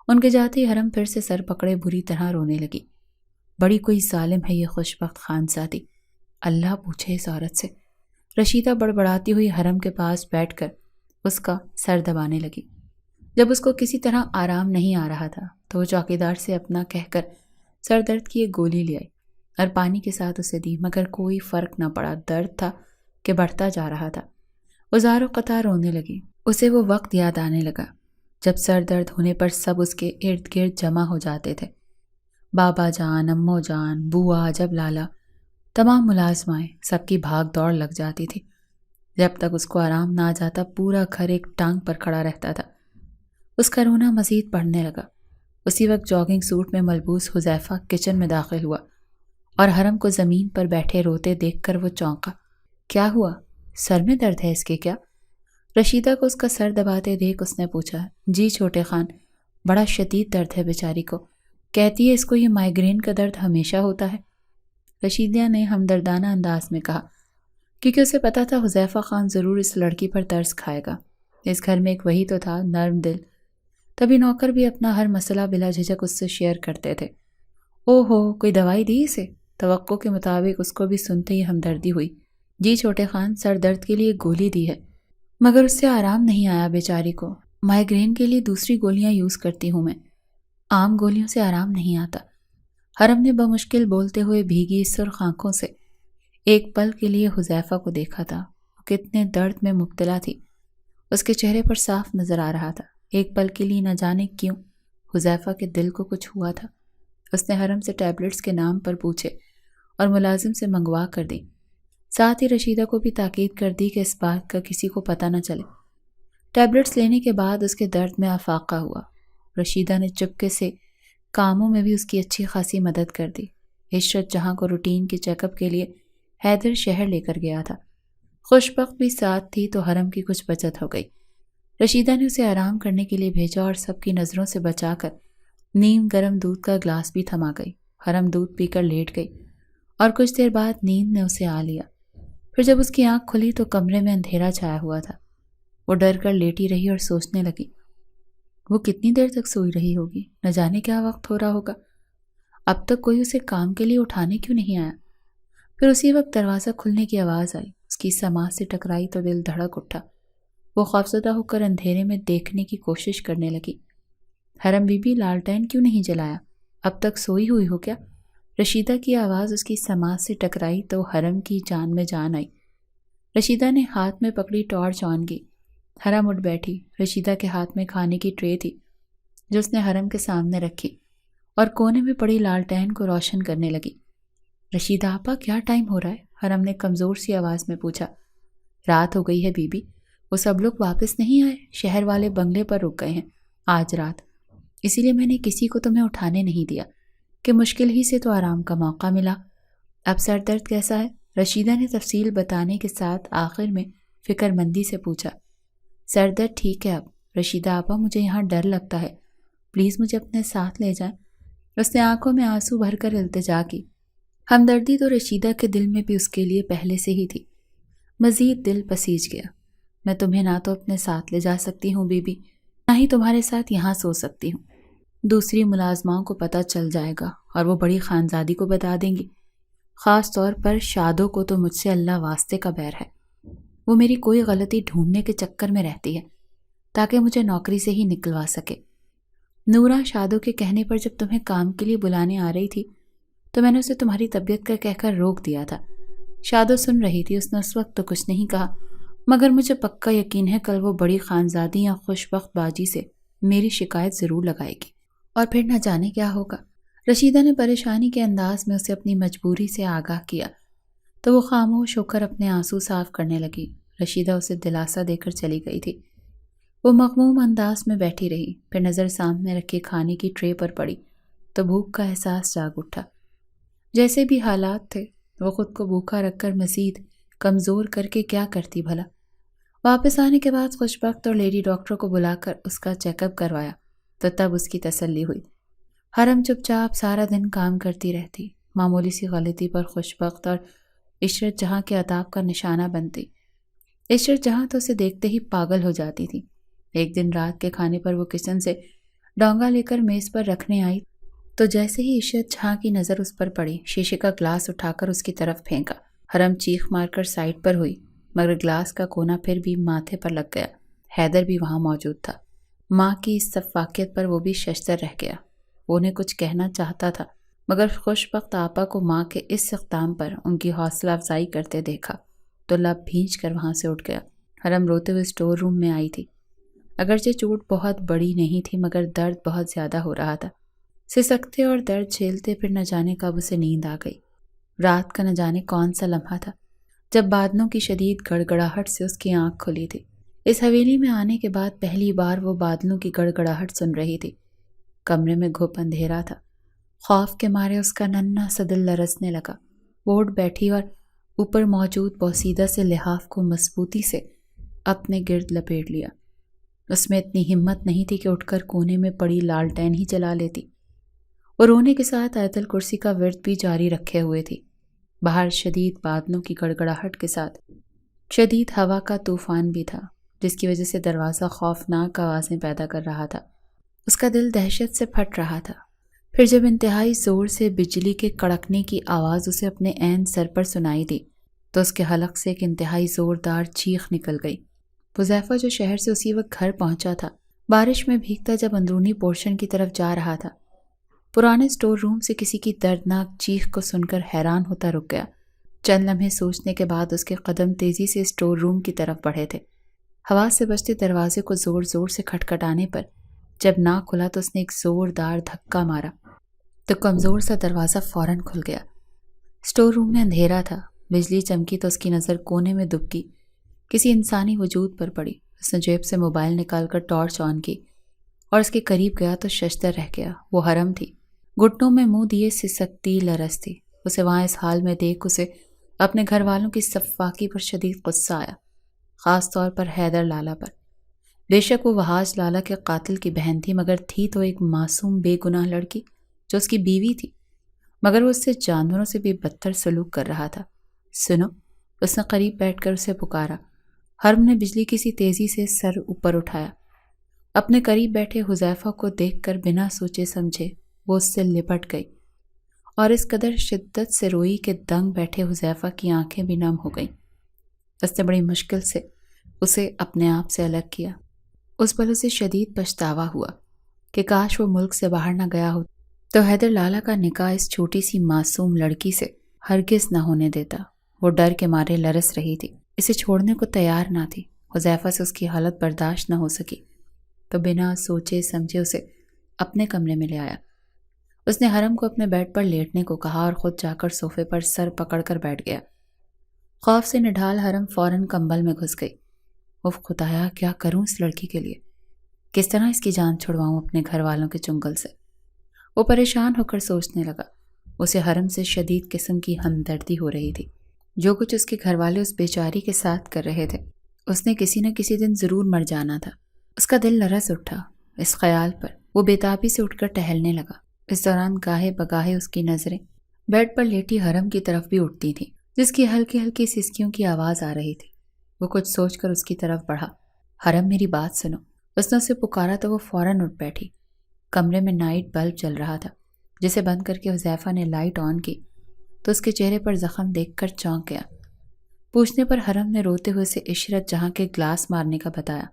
ان کے جاتے ہی حرم پھر سے سر پکڑے بری طرح رونے لگی۔ بڑی کوئی ظالم ہے یہ خوشبخت خانزادی، اللہ پوچھے اس عورت سے۔ رشیدہ بڑبڑاتی ہوئی حرم کے پاس بیٹھ کر اس کا سر دبانے لگی۔ جب اس کو کسی طرح آرام نہیں آ رہا تھا تو وہ چوکیدار سے اپنا کہہ کر سر درد کی ایک گولی لے آئی اور پانی کے ساتھ اسے دی مگر کوئی فرق نہ پڑا۔ درد تھا کہ بڑھتا جا رہا تھا۔ وہ زار و قطار رونے لگی۔ اسے وہ وقت یاد آنے لگا جب سر درد ہونے پر سب اس کے ارد گرد جمع ہو جاتے تھے، بابا جان، امو جان، بوا، جب لالا، تمام ملازمائیں، سب کی بھاگ دوڑ لگ جاتی تھی۔ جب تک اس کو آرام نہ آ جاتا پورا گھر ایک ٹانگ پر کھڑا رہتا تھا۔ اس کا رونا مزید بڑھنے لگا۔ اسی وقت جاگنگ سوٹ میں ملبوس حذیفہ کچن میں داخل ہوا اور حرم کو زمین پر بیٹھے روتے دیکھ کر وہ چونکا۔ کیا ہوا؟ سر میں درد ہے اس کے کیا؟ رشیدہ کو اس کا سر دباتے دیکھ اس نے پوچھا۔ جی چھوٹے خان، بڑا شدید درد ہے بیچاری کو، کہتی ہے اس کو یہ مائیگرین کا درد ہمیشہ ہوتا ہے۔ رشیدہ نے ہمدردانہ انداز میں کہا کیونکہ اسے پتا تھا حذیفہ خان ضرور اس لڑکی پر ترس کھائے گا۔ اس گھر میں ایک وہی تو تھا نرم دل، تبھی نوکر بھی اپنا ہر مسئلہ بلا جھجک اس سے شیئر کرتے تھے۔ او ہو، کوئی دوائی دی اسے؟ توقع کے مطابق اس کو بھی سنتے ہی ہمدردی ہوئی۔ جی چھوٹے خان، سر درد کے لیے گولی دی ہے مگر اس سے آرام نہیں آیا بیچاری کو۔ مائیگرین کے لیے دوسری گولیاں یوز کرتی ہوں میں، عام گولیوں سے آرام نہیں آتا۔ حرم نے بمشکل بولتے ہوئے بھیگی سرخ آنکھوں سے ایک پل کے لیے حذیفہ کو دیکھا تھا۔ وہ کتنے درد میں مبتلا تھی، اس کے چہرے پر صاف نظر آ رہا تھا۔ ایک پل کے لیے نہ جانے کیوں حذیفہ کے دل کو کچھ ہوا تھا۔ اس نے حرم سے ٹیبلٹس کے نام پر پوچھے اور ملازم سے منگوا کر دی۔ ساتھ ہی رشیدہ کو بھی تاکید کر دی کہ اس بات کا کسی کو پتہ نہ چلے۔ ٹیبلٹس لینے کے بعد اس کے درد میں افاقہ ہوا۔ رشیدہ نے چپکے سے کاموں میں بھی اس کی اچھی خاصی مدد کر دی۔ عشرت جہاں کو روٹین کے چیک اپ کے لیے حیدر شہر لے کر گیا تھا۔ خوشبخت بھی ساتھ تھی تو حرم کی کچھ بچت ہو گئی۔ رشیدہ نے اسے آرام کرنے کے لیے بھیجا اور سب کی نظروں سے بچا کر نیم گرم دودھ کا گلاس بھی تھما گئی۔ حرم دودھ پی کر لیٹ گئی اور کچھ دیر بعد نیند نے اسے آ لیا۔ پھر جب اس کی آنکھ کھلی تو کمرے میں اندھیرا چھایا ہوا تھا۔ وہ ڈر کر لیٹی رہی اور سوچنے لگی، وہ کتنی دیر تک سوئی رہی ہوگی، نہ جانے کیا وقت ہو رہا ہوگا، اب تک کوئی اسے کام کے لیے اٹھانے کیوں نہیں آیا۔ پھر اسی وقت دروازہ کھلنے کی آواز آئی، اس کی سماعت سے ٹکرائی تو دل دھڑک اٹھا۔ وہ خوفزدہ ہو کر اندھیرے میں دیکھنے کی کوشش کرنے لگی۔ حرم بی بی لالٹین کیوں نہیں جلایا، اب تک سوئی ہوئی ہو کیا؟ رشیدہ کی آواز اس کی سماعت سے ٹکرائی تو حرم کی جان میں جان آئی۔ رشیدہ نے ہاتھ میں پکڑی ٹارچ آن کی۔ حرم اٹھ بیٹھی۔ رشیدہ کے ہاتھ میں کھانے کی ٹرے تھی جو اس نے حرم کے سامنے رکھی اور کونے میں پڑی لالٹین کو روشن کرنے لگی۔ رشیدہ آپا، کیا ٹائم ہو رہا ہے؟ حرم نے کمزور سی آواز میں پوچھا۔ رات ہو گئی ہے بی بی، وہ سب لوگ واپس نہیں آئے، شہر والے بنگلے پر رک گئے ہیں آج رات، اسی لیے میں نے کسی کو تمہیں اٹھانے نہیں دیا کہ مشکل ہی سے تو آرام کا موقع ملا۔ اب سر درد کیسا ہے؟ رشیدہ نے تفصیل بتانے کے ساتھ آخر میں فکر مندی سے پوچھا۔ سر درد ٹھیک ہے اب۔ رشیدہ آپا، مجھے یہاں ڈر لگتا ہے، پلیز مجھے اپنے ساتھ لے جائیں۔ اس نے آنکھوں میں آنسو بھر کر التجا کی۔ ہمدردی تو رشیدہ کے دل میں بھی اس کے لیے پہلے سے ہی تھی۔ مزید دل پسیج گیا۔ میں تمہیں نہ تو اپنے ساتھ لے جا سکتی ہوں بی بی، نہ ہی تمہارے ساتھ یہاں سو سکتی ہوں۔ دوسری ملازماؤں کو پتہ چل جائے گا اور وہ بڑی خانزادی کو بتا دیں گی، خاص طور پر شادو کو تو مجھ سے اللہ واسطے کا بیر ہے۔ وہ میری کوئی غلطی ڈھونڈنے کے چکر میں رہتی ہے تاکہ مجھے نوکری سے ہی نکلوا سکے۔ نورا، شادو کے کہنے پر جب تمہیں کام کے لیے بلانے آ رہی تھی تو میں نے اسے تمہاری طبیعت کا کہہ کر روک دیا تھا۔ شادو سن رہی تھی، اس نے اس وقت تو کچھ نہیں کہا، مگر مجھے پکا یقین ہے کل وہ بڑی خانزادی یا خوش بخت باجی سے میری شکایت ضرور لگائے گی، اور پھر نہ جانے کیا ہوگا۔ رشیدہ نے پریشانی کے انداز میں اسے اپنی مجبوری سے آگاہ کیا تو وہ خاموش ہو کر اپنے آنسو صاف کرنے لگی۔ رشیدہ اسے دلاسا دے کر چلی گئی تھی۔ وہ مغموم انداز میں بیٹھی رہی، پھر نظر سامنے رکھے کھانے کی ٹرے پر پڑی تو بھوک کا احساس جاگ اٹھا۔ جیسے بھی حالات تھے، وہ خود کو بھوکا رکھ کر مزید کمزور کر کے کیا کرتی بھلا۔ واپس آنے کے بعد خوش بخت اور لیڈی ڈاکٹر کو بلا کر اس کا چیک اپ کروایا تو تب اس کی تسلی ہوئی۔ حرم چپ چاپ سارا دن کام کرتی رہتی، معمولی سی غلطی پر خوش بخت اور عشرت جہاں کے عتاب کا نشانہ بنتی۔ عشرت جہاں تو اسے دیکھتے ہی پاگل ہو جاتی تھی۔ ایک دن رات کے کھانے پر وہ کچن سے ڈونگا لے کر میز پر رکھنے آئی تو جیسے ہی عشرت جہاں کی نظر اس پر پڑی، شیشے کا گلاس اٹھا کر اس کی طرف پھینکا۔ حرم چیخ مار کر سائڈ پر ہوئی، مگر گلاس کا کونا پھر بھی ماتھے پر لگ گیا۔ حیدر بھی وہاں موجود تھا۔ ماں کی اس سفاکیت پر وہ بھی ششدر رہ گیا۔ وہ انہیں کچھ کہنا چاہتا تھا، مگر خوش بخت آپا کو ماں کے اس اقدام پر ان کی حوصلہ افزائی کرتے دیکھا تو لب بھینچ کر وہاں سے اٹھ گیا۔ حرم روتے ہوئے اسٹور روم میں آئی تھی۔ اگرچہ چوٹ بہت بڑی نہیں تھی، مگر درد بہت زیادہ ہو رہا تھا۔ سسکتے اور درد جھیلتے پھر نہ جانے کب اسے نیند آ گئی۔ رات کا نہ جانے کون سا لمحہ تھا جب بادلوں کی شدید گڑگڑاہٹ سے اس کی آنکھ کھلی تھی۔ اس حویلی میں آنے کے بعد پہلی بار وہ بادلوں کی گڑگڑاہٹ سن رہی تھی۔ کمرے میں گھپ اندھیرا تھا۔ خوف کے مارے اس کا ننھا سا دل لرزنے لگا۔ وہ اٹھ بیٹھی اور اوپر موجود پوسیدہ سے لحاف کو مضبوطی سے اپنے گرد لپیٹ لیا۔ اس میں اتنی ہمت نہیں تھی کہ اٹھ کر کونے میں پڑی لالٹین ہی جلا لیتی۔ وہ رونے کے ساتھ آیت الکرسی کا ورد بھی جاری رکھے ہوئے تھی۔ باہر شدید بادلوں کی گڑگڑاہٹ کے ساتھ شدید ہوا کا طوفان بھی تھا، جس کی وجہ سے دروازہ خوفناک آوازیں پیدا کر رہا تھا۔ اس کا دل دہشت سے پھٹ رہا تھا۔ پھر جب انتہائی زور سے بجلی کے کڑکنے کی آواز اسے اپنے عین سر پر سنائی دی تو اس کے حلق سے ایک انتہائی زوردار چیخ نکل گئی۔ حذیفہ جو شہر سے اسی وقت گھر پہنچا تھا، بارش میں بھیگتا جب اندرونی پورشن کی طرف جا رہا تھا، پرانے اسٹور روم سے کسی کی دردناک چیخ کو سن کر حیران ہوتا رک گیا۔ چند لمحے سوچنے کے بعد اس کے قدم تیزی سے اسٹور روم کی طرف بڑھے تھے۔ ہوا سے بچتے دروازے کو زور زور سے کھٹکھٹانے پر جب نہ کھلا تو اس نے ایک زوردار دھکا مارا تو کمزور سا دروازہ فوراً کھل گیا۔ اسٹور روم میں اندھیرا تھا۔ بجلی چمکی تو اس کی نظر کونے میں دبکی کسی انسانی وجود پر پڑی۔ اس نے جیب سے موبائل نکال کر ٹارچ آن کی اور اس کے قریب گیا تو ششدر رہ گیا۔ وہ حرم تھی، گھٹنوں میں منہ دیے سسکتی لرزتی۔ اسے وہاں اس حال میں دیکھ اسے اپنے گھر والوں کی سفاکی پر شدید غصہ آیا، خاص طور پر حیدر لالا پر۔ بے شک وہ وحاج لالا کے قاتل کی بہن تھی، مگر تھی تو ایک معصوم بے گناہ لڑکی جو اس کی بیوی تھی، مگر وہ اس سے جانوروں سے بھی بدتر سلوک کر رہا تھا۔ سنو، اس نے قریب بیٹھ کر اسے پکارا۔ حرم نے بجلی کی سی تیزی سے سر اوپر اٹھایا۔ اپنے قریب بیٹھے حذیفہ کو دیکھ کر بنا سوچے سمجھے وہ اس سے لپٹ گئی، اور اس قدر شدت سے روئی کہ دنگ بیٹھے حذیفہ کی آنکھیں بھی نم ہو گئیں۔ اس نے بڑی مشکل سے اسے اپنے آپ سے الگ کیا۔ اس پل اسے شدید پچھتاوا ہوا کہ کاش وہ ملک سے باہر نہ گیا ہو تو حیدر لالا کا نکاح اس چھوٹی سی معصوم لڑکی سے ہرگز نہ ہونے دیتا۔ وہ ڈر کے مارے لرز رہی تھی، اسے چھوڑنے کو تیار نہ تھی۔ حذیفہ سے اس کی حالت برداشت نہ ہو سکی تو بنا سوچے سمجھے اسے اپنے کمرے میں لے آیا۔ اس نے حرم کو اپنے بیڈ پر لیٹنے کو کہا اور خود جا کر صوفے پر سر پکڑ کر بیٹھ گیا۔ خوف سے نڈھال حرم فوراً کمبل میں گھس گئی۔ اف خدایا، کیا کروں اس لڑکی کے لیے؟ کس طرح اس کی جان چھڑواؤں اپنے گھر والوں کے چنگل سے؟ وہ پریشان ہو کر سوچنے لگا۔ اسے حرم سے شدید قسم کی ہمدردی ہو رہی تھی۔ جو کچھ اس کے گھر والے اس بیچاری کے ساتھ کر رہے تھے، اس نے کسی نہ کسی دن ضرور مر جانا تھا۔ اس کا دل لرز اٹھا اس خیال پر۔ وہ بےتابی سے اٹھ کر ٹہلنے لگا۔ اس دوران گاہے بگاہے اس کی نظریں بیڈ پر لیٹی حرم کی طرف بھی اٹھتی تھیں، جس کی ہلکی ہلکی سسکیوں کی آواز آ رہی تھی۔ وہ کچھ سوچ کر اس کی طرف بڑھا۔ حرم، میری بات سنو۔ اس نے اسے پکارا تو وہ فوراً اٹھ بیٹھی۔ کمرے میں نائٹ بلب جل رہا تھا، جسے بند کر کے حذیفہ نے لائٹ آن کی تو اس کے چہرے پر زخم دیکھ کر چونک گیا۔ پوچھنے پر حرم نے روتے ہوئے اسے عشرت جہاں کے گلاس مارنے کا بتایا۔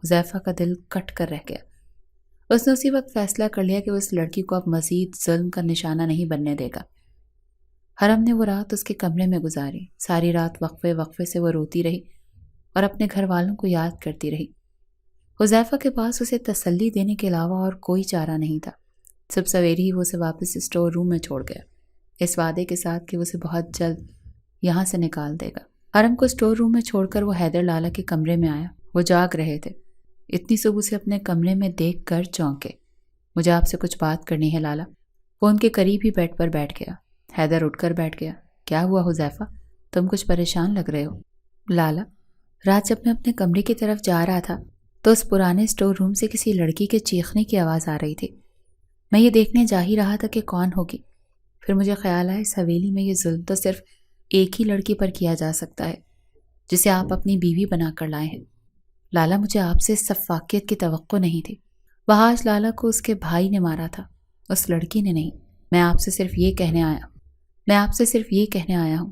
حذیفہ کا دل کٹ کر رہ گیا۔ اس نے اسی وقت فیصلہ کر لیا کہ وہ اس لڑکی کو اب مزید ظلم کا نشانہ نہیں بننے دے گا۔ حرم نے وہ رات اس کے کمرے میں گزاری۔ ساری رات وقفے وقفے سے وہ روتی رہی اور اپنے گھر والوں کو یاد کرتی رہی۔ حذیفہ کے پاس اسے تسلی دینے کے علاوہ اور کوئی چارہ نہیں تھا۔ سب سویرے ہی وہ اسے واپس اسٹور روم میں چھوڑ گیا، اس وعدے کے ساتھ کہ وہ اسے بہت جلد یہاں سے نکال دے گا۔ حرم کو اسٹور روم میں چھوڑ کر وہ حیدر لالا کے کمرے میں آیا۔ وہ جاگ رہے تھے۔ اتنی صبح سے اپنے کمرے میں دیکھ کر چونکے۔ مجھے آپ سے کچھ بات کرنی ہے لالا۔ وہ ان کے قریب ہی بیڈ پر بیٹھ گیا۔ حیدر اٹھ کر بیٹھ گیا۔ کیا ہوا حذیفہ؟ تم کچھ پریشان لگ رہے ہو۔ لالا، رات جب میں اپنے کمرے کی طرف جا رہا تھا تو اس پرانے اسٹور روم سے کسی لڑکی کے چیخنے کی آواز آ رہی تھی۔ میں یہ دیکھنے جا ہی رہا تھا کہ کون ہوگی۔ پھر مجھے خیال آیا اس حویلی میں یہ ظلم تو صرف ایک ہی لڑکی پر کیا جا سکتا ہے جسے آپ اپنی بیوی بنا کر لائے ہیں۔ لالا، مجھے آپ سے شفافیت کی توقع نہیں تھی۔ وحاج لالا کو اس کے بھائی نے مارا تھا، اس لڑکی نے نہیں۔ میں آپ سے صرف یہ کہنے آیا ہوں،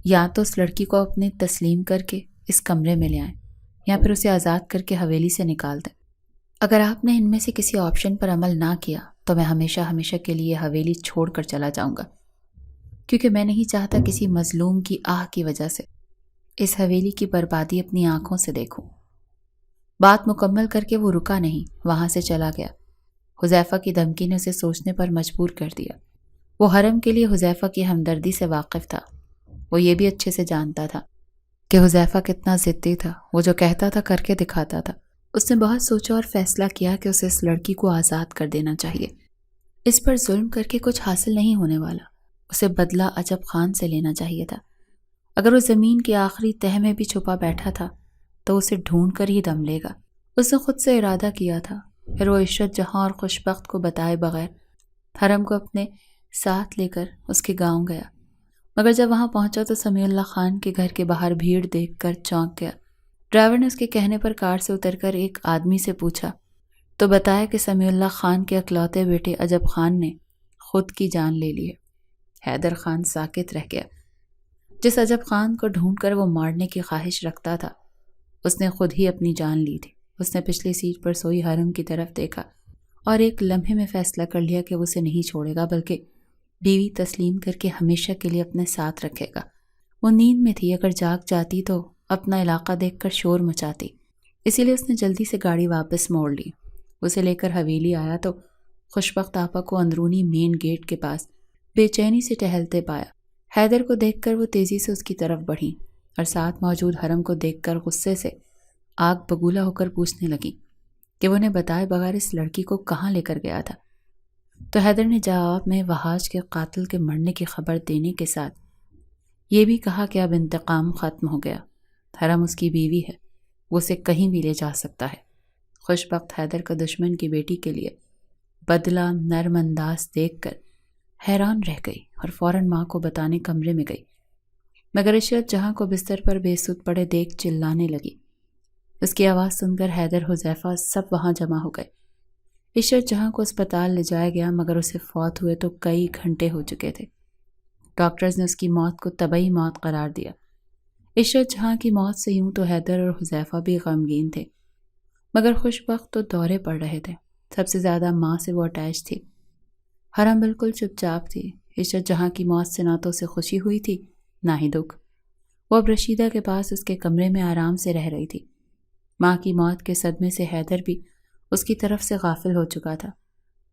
یا تو اس لڑکی کو اپنے تسلیم کر کے اس کمرے میں لے آئیں یا پھر اسے آزاد کر کے حویلی سے نکال دیں۔ اگر آپ نے ان میں سے کسی آپشن پر عمل نہ کیا تو میں ہمیشہ ہمیشہ کے لیے حویلی چھوڑ کر چلا جاؤں گا، کیونکہ میں نہیں چاہتا کسی مظلوم کی آہ کی وجہ سے اس حویلی کی بربادی اپنی آنکھوں سے دیکھوں۔ بات مکمل کر کے وہ رکا نہیں، وہاں سے چلا گیا۔ حذیفہ کی دھمکی نے اسے سوچنے پر مجبور کر دیا۔ وہ حرم کے لیے حذیفہ کی ہمدردی سے واقف تھا۔ وہ یہ بھی اچھے سے جانتا تھا کہ حذیفہ کتنا ضدی تھا۔ وہ جو کہتا تھا کر کے دکھاتا تھا۔ اس نے بہت سوچا اور فیصلہ کیا کہ اسے اس لڑکی کو آزاد کر دینا چاہیے۔ اس پر ظلم کر کے کچھ حاصل نہیں ہونے والا۔ اسے بدلہ عجب خان سے لینا چاہیے تھا۔ اگر وہ زمین کی آخری تہہ میں بھی چھپا بیٹھا تھا تو اسے ڈھونڈ کر ہی دم لے گا۔ اس نے خود سے ارادہ کیا تھا۔ پھر وہ عشرت جہاں اور خوشبخت کو بتائے بغیر حرم کو اپنے ساتھ لے کر اس کے گاؤں گیا، مگر جب وہاں پہنچا تو سمیع اللہ خان کے گھر کے باہر بھیڑ دیکھ کر چونک گیا۔ ڈرائیور نے اس کے کہنے پر کار سے اتر کر ایک آدمی سے پوچھا تو بتایا کہ سمیع اللہ خان کے اکلوتے بیٹے عجب خان نے خود کی جان لے لی ہے۔ حیدر خان ساکت رہ گیا۔ جس عجب خان کو ڈھونڈ کر وہ مارنے کی خواہش رکھتا تھا، اس نے خود ہی اپنی جان لی تھی۔ اس نے پچھلی سیٹ پر سوئی حرم کی طرف دیکھا اور ایک لمحے میں فیصلہ کر لیا کہ وہ اسے نہیں چھوڑے گا، بلکہ بیوی تسلیم کر کے ہمیشہ کے لیے اپنے ساتھ رکھے گا۔ وہ نیند میں تھی، اگر جاگ جاتی تو اپنا علاقہ دیکھ کر شور مچاتی، اسی لیے اس نے جلدی سے گاڑی واپس موڑ لی۔ اسے لے کر حویلی آیا تو خوشبخت آپا کو اندرونی مین گیٹ کے پاس بے چینی سے ٹہلتے پایا۔ حیدر کو دیکھ کر وہ تیزی سے اس کی طرف بڑھی اور ساتھ موجود حرم کو دیکھ کر غصے سے آگ بگولا ہو کر پوچھنے لگی کہ وہ انہیں بتائے بغیر اس لڑکی کو کہاں لے کر گیا تھا۔ تو حیدر نے جواب میں وحاج کے قاتل کے مرنے کی خبر دینے کے ساتھ یہ بھی کہا کہ اب انتقام ختم ہو گیا۔ حرم اس کی بیوی ہے، وہ اسے کہیں بھی لے جا سکتا ہے۔ خوشبخت حیدر کا دشمن کی بیٹی کے لیے بدلہ نرم انداز دیکھ کر حیران رہ گئی اور فوراً ماں کو بتانے کمرے میں گئی، مگر عشرت جہاں کو بستر پر بے سود پڑے دیکھ چلانے لگی۔ اس کی آواز سن کر حیدر، حذیفہ سب وہاں جمع ہو گئے۔ عشرت جہاں کو اسپتال لے جایا گیا مگر اسے فوت ہوئے تو کئی گھنٹے ہو چکے تھے۔ ڈاکٹرز نے اس کی موت کو طبعی موت قرار دیا۔ عشرت جہاں کی موت سے یوں تو حیدر اور حذیفہ بھی غمگین تھے، مگر خوشبخت تو دورے پڑ رہے تھے۔ سب سے زیادہ ماں سے وہ اٹیچ تھی۔ حرم بالکل چپ چاپ تھی۔ عشرت جہاں کی موت سے نہ تو اسے خوشی ہوئی تھی نہ ہی دکھ۔ وہ اب رشیدہ کے پاس اس کے کمرے میں آرام سے رہ رہی تھی۔ ماں کی موت کے صدمے سے حیدر بھی اس کی طرف سے غافل ہو چکا تھا۔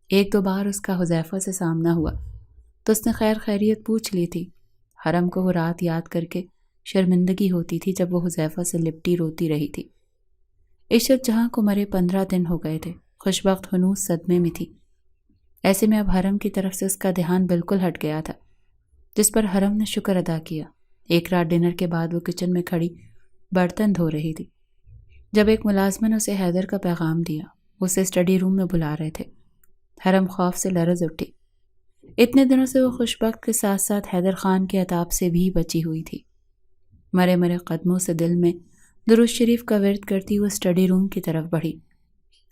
ایک دو بار اس کا حذیفہ سے سامنا ہوا تو اس نے خیر خیریت پوچھ لی تھی۔ حرم کو وہ رات یاد کر کے شرمندگی ہوتی تھی جب وہ حذیفہ سے لپٹی روتی رہی تھی۔ عشرت جہاں کو مرے 15 دن ہو گئے تھے۔ خوشبخت ہنوز صدمے میں تھی۔ ایسے میں اب حرم کی طرف سے اس کا دھیان بالکل ہٹ گیا تھا، جس پر حرم نے شکر ادا کیا۔ ایک رات ڈنر کے بعد وہ کچن میں کھڑی برتن دھو رہی تھی جب ایک ملازم نے اسے حیدر کا پیغام دیا۔ اسے اسٹڈی روم میں بلا رہے تھے۔ حرم خوف سے لرز اٹھی۔ اتنے دنوں سے وہ خوشبخت کے ساتھ ساتھ حیدر خان کے عتاب سے بھی بچی ہوئی تھی۔ مرے مرے قدموں سے دل میں درود شریف کا ورد کرتی وہ اسٹڈی روم کی طرف بڑھی۔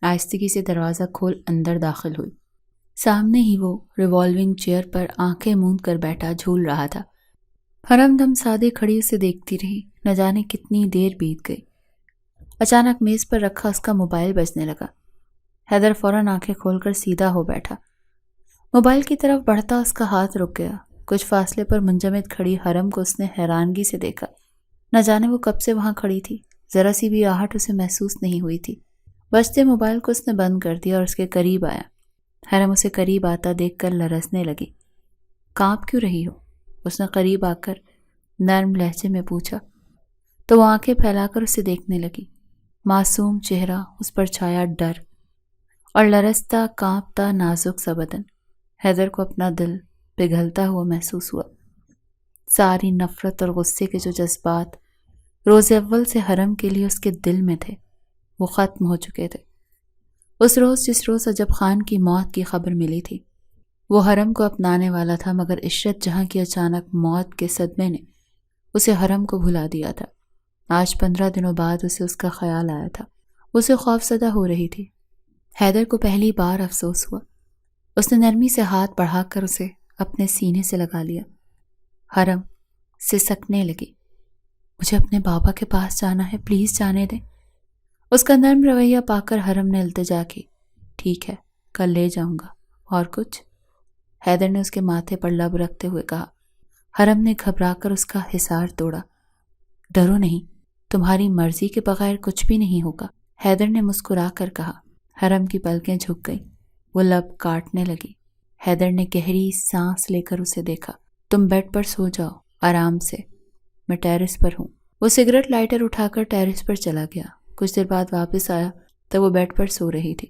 آہستگی سے دروازہ کھول اندر داخل ہوئی۔ سامنے ہی وہ ریوالونگ چیئر پر آنکھیں موند کر بیٹھا جھول رہا تھا۔ حرم دم سادے کھڑی اسے دیکھتی رہی۔ نہ جانے کتنی دیر بیت گئی۔ اچانک میز پر رکھا اس کا موبائل بجنے لگا۔ حیدر فوراً آنکھیں کھول کر سیدھا ہو بیٹھا۔ موبائل کی طرف بڑھتا اس کا ہاتھ رک گیا۔ کچھ فاصلے پر منجمد کھڑی حرم کو اس نے حیرانگی سے دیکھا۔ نہ جانے وہ کب سے وہاں کھڑی تھی۔ ذرا سی بھی آہٹ اسے محسوس نہیں ہوئی تھی۔ بجتے موبائل کو اس نے بند کر دیا اور اس کے قریب آیا۔ حرم اسے قریب آتا دیکھ کر لرزنے لگی۔ کانپ کیوں رہی ہو؟ اس نے قریب آ کر نرم لہجے میں پوچھا تو وہ آنکھیں پھیلا کر اسے دیکھنے لگی۔ معصوم چہرہ، اس پر چھایا ڈر اور لرزتا کانپتا نازک سا بدن۔ حیدر کو اپنا دل پگھلتا ہوا محسوس ہوا۔ ساری نفرت اور غصے کے جو جذبات روز اول سے حرم کے لیے اس کے دل میں تھے وہ ختم ہو چکے تھے۔ اس روز جس روز عجب خان کی موت کی خبر ملی تھی وہ حرم کو اپنانے والا تھا، مگر عشرت جہاں کی اچانک موت کے صدمے نے اسے حرم کو بھلا دیا تھا۔ آج 15 دنوں بعد اسے اس کا خیال آیا تھا۔ اسے خوفزدہ ہو رہی تھی۔ حیدر کو پہلی بار افسوس ہوا۔ اس نے نرمی سے ہاتھ بڑھا کر اسے اپنے سینے سے لگا لیا۔ حرم سسکنے لگی۔ مجھے اپنے بابا کے پاس جانا ہے، پلیز جانے دیں۔ اس کا نرم رویہ پا کر حرم نے التجا کی۔ ٹھیک ہے، کل لے جاؤں گا۔ اور کچھ؟ حیدر نے اس کے ماتھے پر لب رکھتے ہوئے کہا۔ حرم نے گھبرا کر اس کا حصار توڑا۔ ڈرو نہیں، تمہاری مرضی کے بغیر کچھ بھی نہیں ہوگا، حیدر نے مسکرا کر کہا۔ حرم کی پلکیں جھک گئیں۔ وہ لب کاٹنے لگی۔ حیدر نے گہری سانس لے کر اسے دیکھا۔ تم بیڈ پر سو جاؤ آرام سے، میں ٹیرس پر ہوں۔ وہ سگریٹ لائٹر اٹھا کر ٹیرس پر چلا گیا۔ کچھ دیر بعد واپس آیا تو وہ بیڈ پر سو رہی تھی۔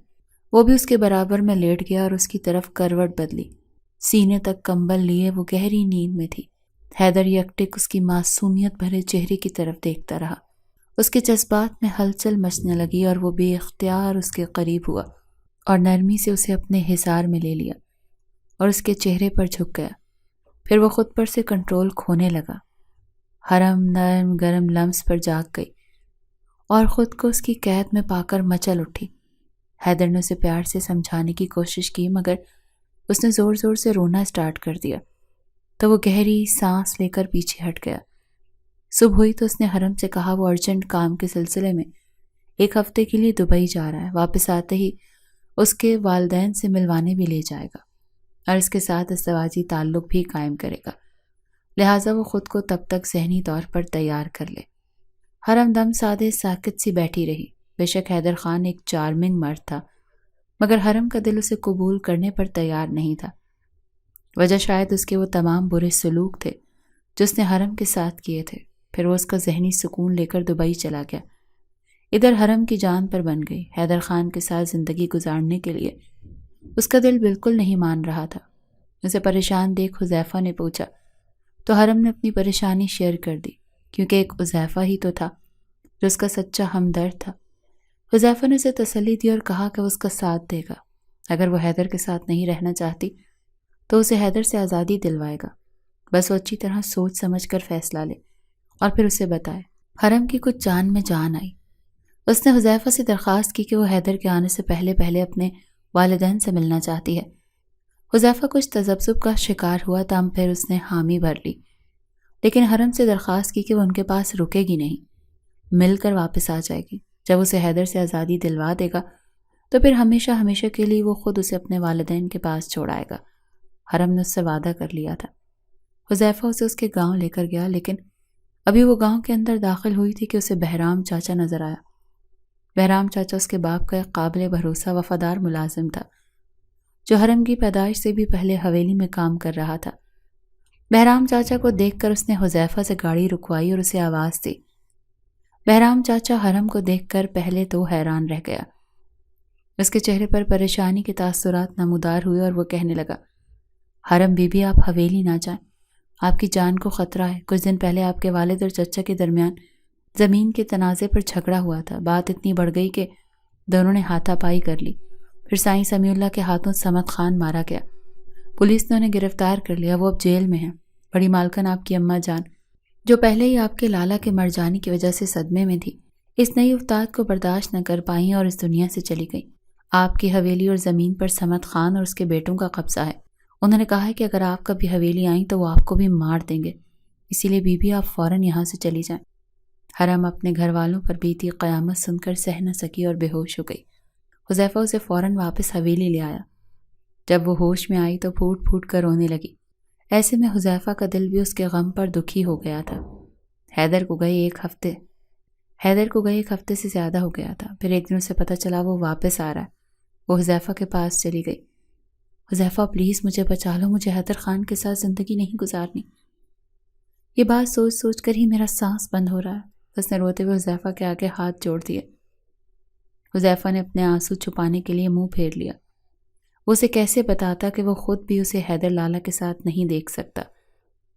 وہ بھی اس کے برابر میں لیٹ گیا اور اس کی طرف کروٹ بدلی۔ سینے تک کمبل لیے وہ گہری نیند میں تھی۔ حیدر یکٹک اس کی معصومیت بھرے چہرے کی طرف دیکھتا رہا۔ اس کے جذبات میں ہلچل مچنے لگی اور وہ بے اختیار اس کے قریب ہوا اور نرمی سے اسے اپنے حصار میں لے لیا اور اس کے چہرے پر جھک گیا۔ پھر وہ خود پر سے کنٹرول کھونے لگا۔ حرم نرم گرم لمس پر جاگ گئی اور خود کو اس کی قید میں پا کر مچل اٹھی۔ حیدر نے اسے پیار سے سمجھانے کی کوشش کی مگر اس نے زور زور سے رونا سٹارٹ کر دیا تو وہ گہری سانس لے کر پیچھے ہٹ گیا۔ صبح ہوئی تو اس نے حرم سے کہا وہ ارجنٹ کام کے سلسلے میں 1 ہفتے کے لیے دبئی جا رہا ہے۔ واپس آتے ہی اس کے والدین سے ملوانے بھی لے جائے گا اور اس کے ساتھ ازدواجی تعلق بھی قائم کرے گا، لہٰذا وہ خود کو تب تک ذہنی طور پر تیار کر لے۔ حرم دم سادے ساکت سی بیٹھی رہی۔ بے شک حیدر خان ایک چارمنگ مرد تھا مگر حرم کا دل اسے قبول کرنے پر تیار نہیں تھا۔ وجہ شاید اس کے وہ تمام برے سلوک تھے جو اس نے حرم کے ساتھ کیے تھے۔ پھر وہ اس کا ذہنی سکون لے کر دبئی چلا گیا۔ ادھر حرم کی جان پر بن گئی۔ حیدر خان کے ساتھ زندگی گزارنے کے لیے اس کا دل بالکل نہیں مان رہا تھا۔ اسے پریشان دیکھ حذیفہ نے پوچھا تو حرم نے اپنی پریشانی شیئر کر دی، کیونکہ ایک حذیفہ ہی تو تھا جو اس کا سچا ہمدرد تھا حذیفہ نے اسے تسلی دی اور کہا کہ وہ اس کا ساتھ دے گا۔ اگر وہ حیدر کے ساتھ نہیں رہنا چاہتی تو اسے حیدر سے آزادی دلوائے گا، بس وہ اچھی طرح سوچ سمجھ کر فیصلہ لے اور پھر اسے بتائے۔ حرم کی کچھ جان میں جان آئی۔ اس نے حذیفہ سے درخواست کی کہ وہ حیدر کے آنے سے پہلے اپنے والدین سے ملنا چاہتی ہے۔ حذیفہ کچھ تذبذب کا شکار ہوا، تاہم پھر اس نے حامی بھر لی، لیکن حرم سے درخواست کی کہ وہ ان کے پاس رکے گی نہیں، مل کر واپس آ جائے گی۔ جب اسے حیدر سے آزادی دلوا دے گا تو پھر ہمیشہ کے لیے وہ خود اسے اپنے والدین کے پاس چھوڑائے گا۔ حرم نے اس سے وعدہ کر لیا تھا۔ حذیفہ اسے اس کے گاؤں لے کر گیا، لیکن ابھی وہ گاؤں کے اندر داخل ہوئی تھی کہ اسے بہرام چاچا نظر آیا۔ بہرام چاچا اس کے باپ کا ایک قابل بھروسہ وفادار ملازم تھا، جو حرم کی پیدائش سے بھی پہلے حویلی میں کام کر رہا تھا۔ بہرام چاچا کو دیکھ کر اس نے حذیفہ سے گاڑی رکوائی اور اسے آواز دی۔ بہرام چاچا حرم کو دیکھ کر پہلے تو حیران رہ گیا۔ اس کے چہرے پر پریشانی کے تاثرات نمودار ہوئے اور وہ کہنے لگا، حرم بی بی، آپ حویلی نہ جائیں، آپ کی جان کو خطرہ ہے۔ کچھ دن پہلے آپ کے والد اور چچا کے درمیان زمین کے تنازع پر جھگڑا ہوا تھا۔ بات اتنی بڑھ گئی کہ دونوں نے ہاتھا پائی کر لی۔ پھر سائیں سمیع اللہ کے ہاتھوں صمد خان مارا گیا۔ پولیس نے انہیں گرفتار کر لیا، وہ اب جیل میں ہیں۔ بڑی مالکن آپ کی اماں جان، جو پہلے ہی آپ کے لالا کے مر جانے کی وجہ سے صدمے میں تھی، اس نئی افتاد کو برداشت نہ کر پائیں اور اس دنیا سے چلی گئی۔ آپ کی حویلی اور زمین پر صمد خان اور اس کے بیٹوں کا قبضہ ہے۔ انہوں نے کہا ہے کہ اگر آپ کبھی حویلی آئیں تو وہ آپ کو بھی مار دیں گے، اسی لیے بی بی آپ فوراً یہاں سے چلی جائیں۔ حرم اپنے گھر والوں پر بیتی قیامت سن کر سہ نہ سکی اور بے ہوش ہو گئی۔ حذیفہ اسے فوراً واپس حویلی لے آیا۔ جب وہ ہوش میں آئی تو پھوٹ پھوٹ کر رونے لگی۔ ایسے میں حذیفہ کا دل بھی اس کے غم پر دکھی ہو گیا تھا۔ حیدر کو گئے ایک ہفتے سے زیادہ ہو گیا تھا۔ پھر ایک دن اسے پتہ چلا وہ واپس آ رہا ہے۔ وہ حذیفہ کے پاس چلی گئی۔ حذیفہ پلیز مجھے بچا لو، مجھے حیدر خان کے ساتھ زندگی نہیں گزارنی۔ یہ بات سوچ سوچ کر ہی میرا سانس بند ہو رہا ہے۔ اس نے روتے ہوئے حذیفہ کے آگے ہاتھ جوڑ دیے۔ حذیفہ نے اپنے آنسو چھپانے کے لیے منہ پھیر لیا۔ وہ اسے کیسے بتاتا کہ وہ خود بھی اسے حیدر لالا کے ساتھ نہیں دیکھ سکتا۔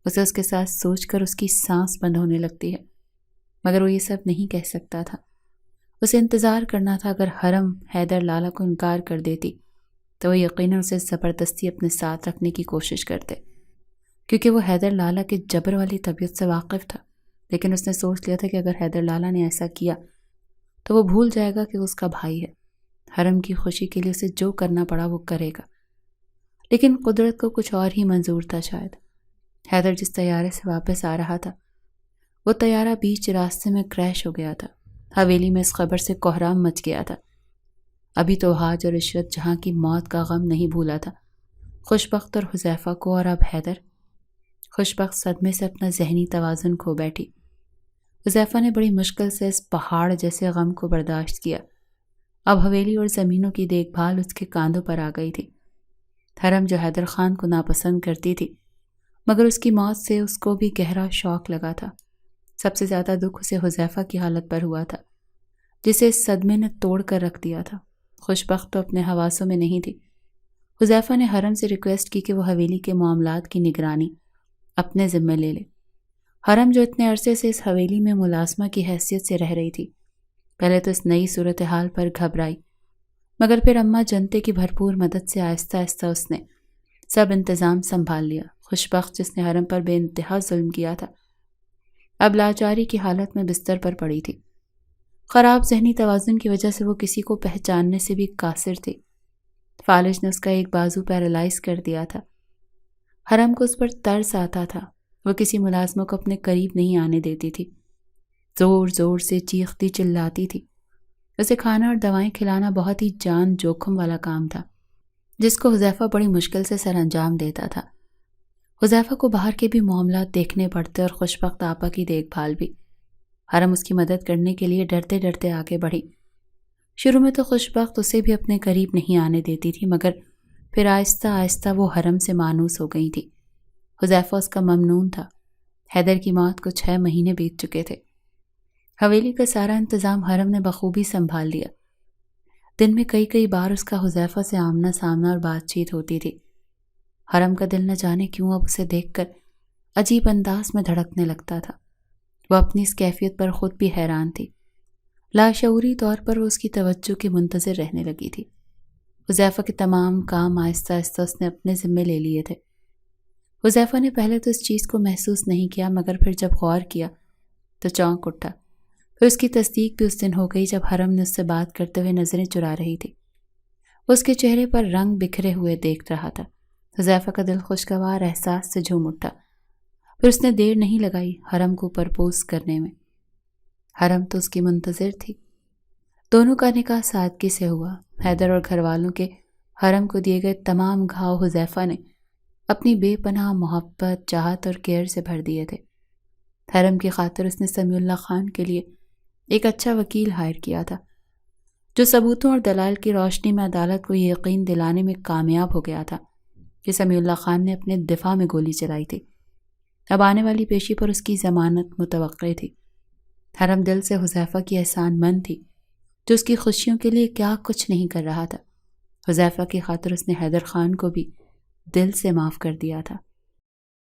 اسے اس کے ساتھ سوچ کر اس کی سانس بند ہونے لگتی ہے، مگر وہ یہ سب نہیں کہہ سکتا تھا۔ اسے انتظار کرنا تھا۔ اگر حرم حیدر لالا کو انکار کر دیتی تو وہ یقیناً اسے زبردستی اپنے ساتھ رکھنے کی کوشش کرتے، کیونکہ وہ حیدر لالا کے جبر والی طبیعت سے واقف تھا۔ لیکن اس نے سوچ لیا تھا کہ اگر حیدر لالا نے ایسا کیا تو وہ بھول جائے گا کہ وہ اس کا بھائی ہے۔ حرم کی خوشی کے لیے اسے جو کرنا پڑا وہ کرے گا۔ لیکن قدرت کو کچھ اور ہی منظور تھا شاید۔ حیدر جس طیارے سے واپس آ رہا تھا وہ طیارہ بیچ راستے میں کریش ہو گیا تھا۔ حویلی میں اس خبر سے کوہرام مچ گیا تھا۔ ابھی تو حاج اور عشرت جہاں کی موت کا غم نہیں بھولا تھا، خوشبخت اور حذیفہ کو، اور اب حیدر۔ خوشبخت صدمے سے اپنا ذہنی توازن کھو بیٹھی۔ حذیفہ نے بڑی مشکل سے اس پہاڑ جیسے غم کو برداشت کیا۔ اب حویلی اور زمینوں کی دیکھ بھال اس کے کاندھوں پر آ گئی تھی۔ حرم جو حیدر خان کو ناپسند کرتی تھی، مگر اس کی موت سے اس کو بھی گہرا شوق لگا تھا۔ سب سے زیادہ دکھ اسے حذیفہ کی حالت پر ہوا تھا، جسے اس صدمے نے توڑ کر رکھ دیا تھا۔ خوشبخت تو اپنے حواسوں میں نہیں تھی۔ حذیفہ نے حرم سے ریکویسٹ کی کہ وہ حویلی کے معاملات کی نگرانی اپنے ذمہ لے لے۔ حرم جو اتنے عرصے سے اس حویلی میں ملازمہ کی حیثیت سے رہ رہی تھی، پہلے تو اس نئی صورتحال پر گھبرائی، مگر پھر اماں جنتے کی بھرپور مدد سے آہستہ آہستہ اس نے سب انتظام سنبھال لیا۔ خوشبخت جس نے حرم پر بے انتہا ظلم کیا تھا، اب لاچاری کی حالت میں بستر پر پڑی تھی۔ خراب ذہنی توازن کی وجہ سے وہ کسی کو پہچاننے سے بھی قاصر تھی۔ فالج نے اس کا ایک بازو پیرالائز کر دیا تھا۔ حرم کو اس پر ترس آتا تھا۔ وہ کسی ملازموں کو اپنے قریب نہیں آنے دیتی تھی، زور زور سے چیختی چلاتی تھی۔ اسے کھانا اور دوائیں کھلانا بہت ہی جان جوخم والا کام تھا، جس کو حذیفہ بڑی مشکل سے سر انجام دیتا تھا۔ حذیفہ کو باہر کے بھی معاملات دیکھنے پڑتے اور خوشبخت آپا کی دیکھ بھال بھی۔ حرم اس کی مدد کرنے کے لیے ڈرتے ڈرتے آگے بڑھی۔ شروع میں تو خوشبخت اسے بھی اپنے قریب نہیں آنے دیتی تھی، مگر پھر آہستہ آہستہ وہ حرم سے مانوس ہو گئی تھی۔ حذیفہ اس کا ممنون تھا۔ حیدر کی موت کو 6 مہینے بیت چکے تھے۔ حویلی کا سارا انتظام حرم نے بخوبی سنبھال لیا۔ دن میں کئی بار اس کا حذیفہ سے آمنا سامنا اور بات چیت ہوتی تھی۔ حرم کا دل نہ جانے کیوں اب اسے دیکھ کر عجیب انداز میں دھڑکنے لگتا تھا۔ وہ اپنی اس کیفیت پر خود بھی حیران تھی۔ لاشعوری طور پر وہ اس کی توجہ کے منتظر رہنے لگی تھی۔ حذیفہ کے تمام کام آہستہ آہستہ اس نے اپنے ذمے لے لیے تھے۔ حذیفہ نے پہلے تو اس چیز کو محسوس نہیں کیا، مگر پھر جب غور کیا تو چونک اٹھا۔ پھر اس کی تصدیق بھی اس دن ہو گئی جب حرم نے اس سے بات کرتے ہوئے نظریں چرا رہی تھی۔ اس کے چہرے پر رنگ بکھرے ہوئے دیکھ رہا تھا۔ حذیفہ کا دل خوشگوار احساس سے جھوم اٹھا۔ پھر اس نے دیر نہیں لگائی حرم کو پرپوز کرنے میں۔ حرم تو اس کی منتظر تھی۔ دونوں کا نکاح سادگی سے ہوا۔ حیدر اور گھر والوں کے حرم کو دیے گئے تمام گھاؤ حذیفہ نے اپنی بے پناہ محبت، چاہت اور کیئر سے بھر دیے تھے۔ حرم کی خاطر اس نے سمیع اللہ خان کے لیے ایک اچھا وکیل ہائر کیا تھا، جو ثبوتوں اور دلائل کی روشنی میں عدالت کو یہ یقین دلانے میں کامیاب ہو گیا تھا کہ سمیع اللہ خان نے اپنے دفاع میں گولی چلائی تھی۔ اب آنے والی پیشی پر اس کی ضمانت متوقع تھی۔ حرم دل سے حذیفہ کی احسان مند تھی، جو اس کی خوشیوں کے لیے کیا کچھ نہیں کر رہا تھا۔ حذیفہ کی خاطر اس نے حیدر خان کو بھی دل سے معاف کر دیا تھا۔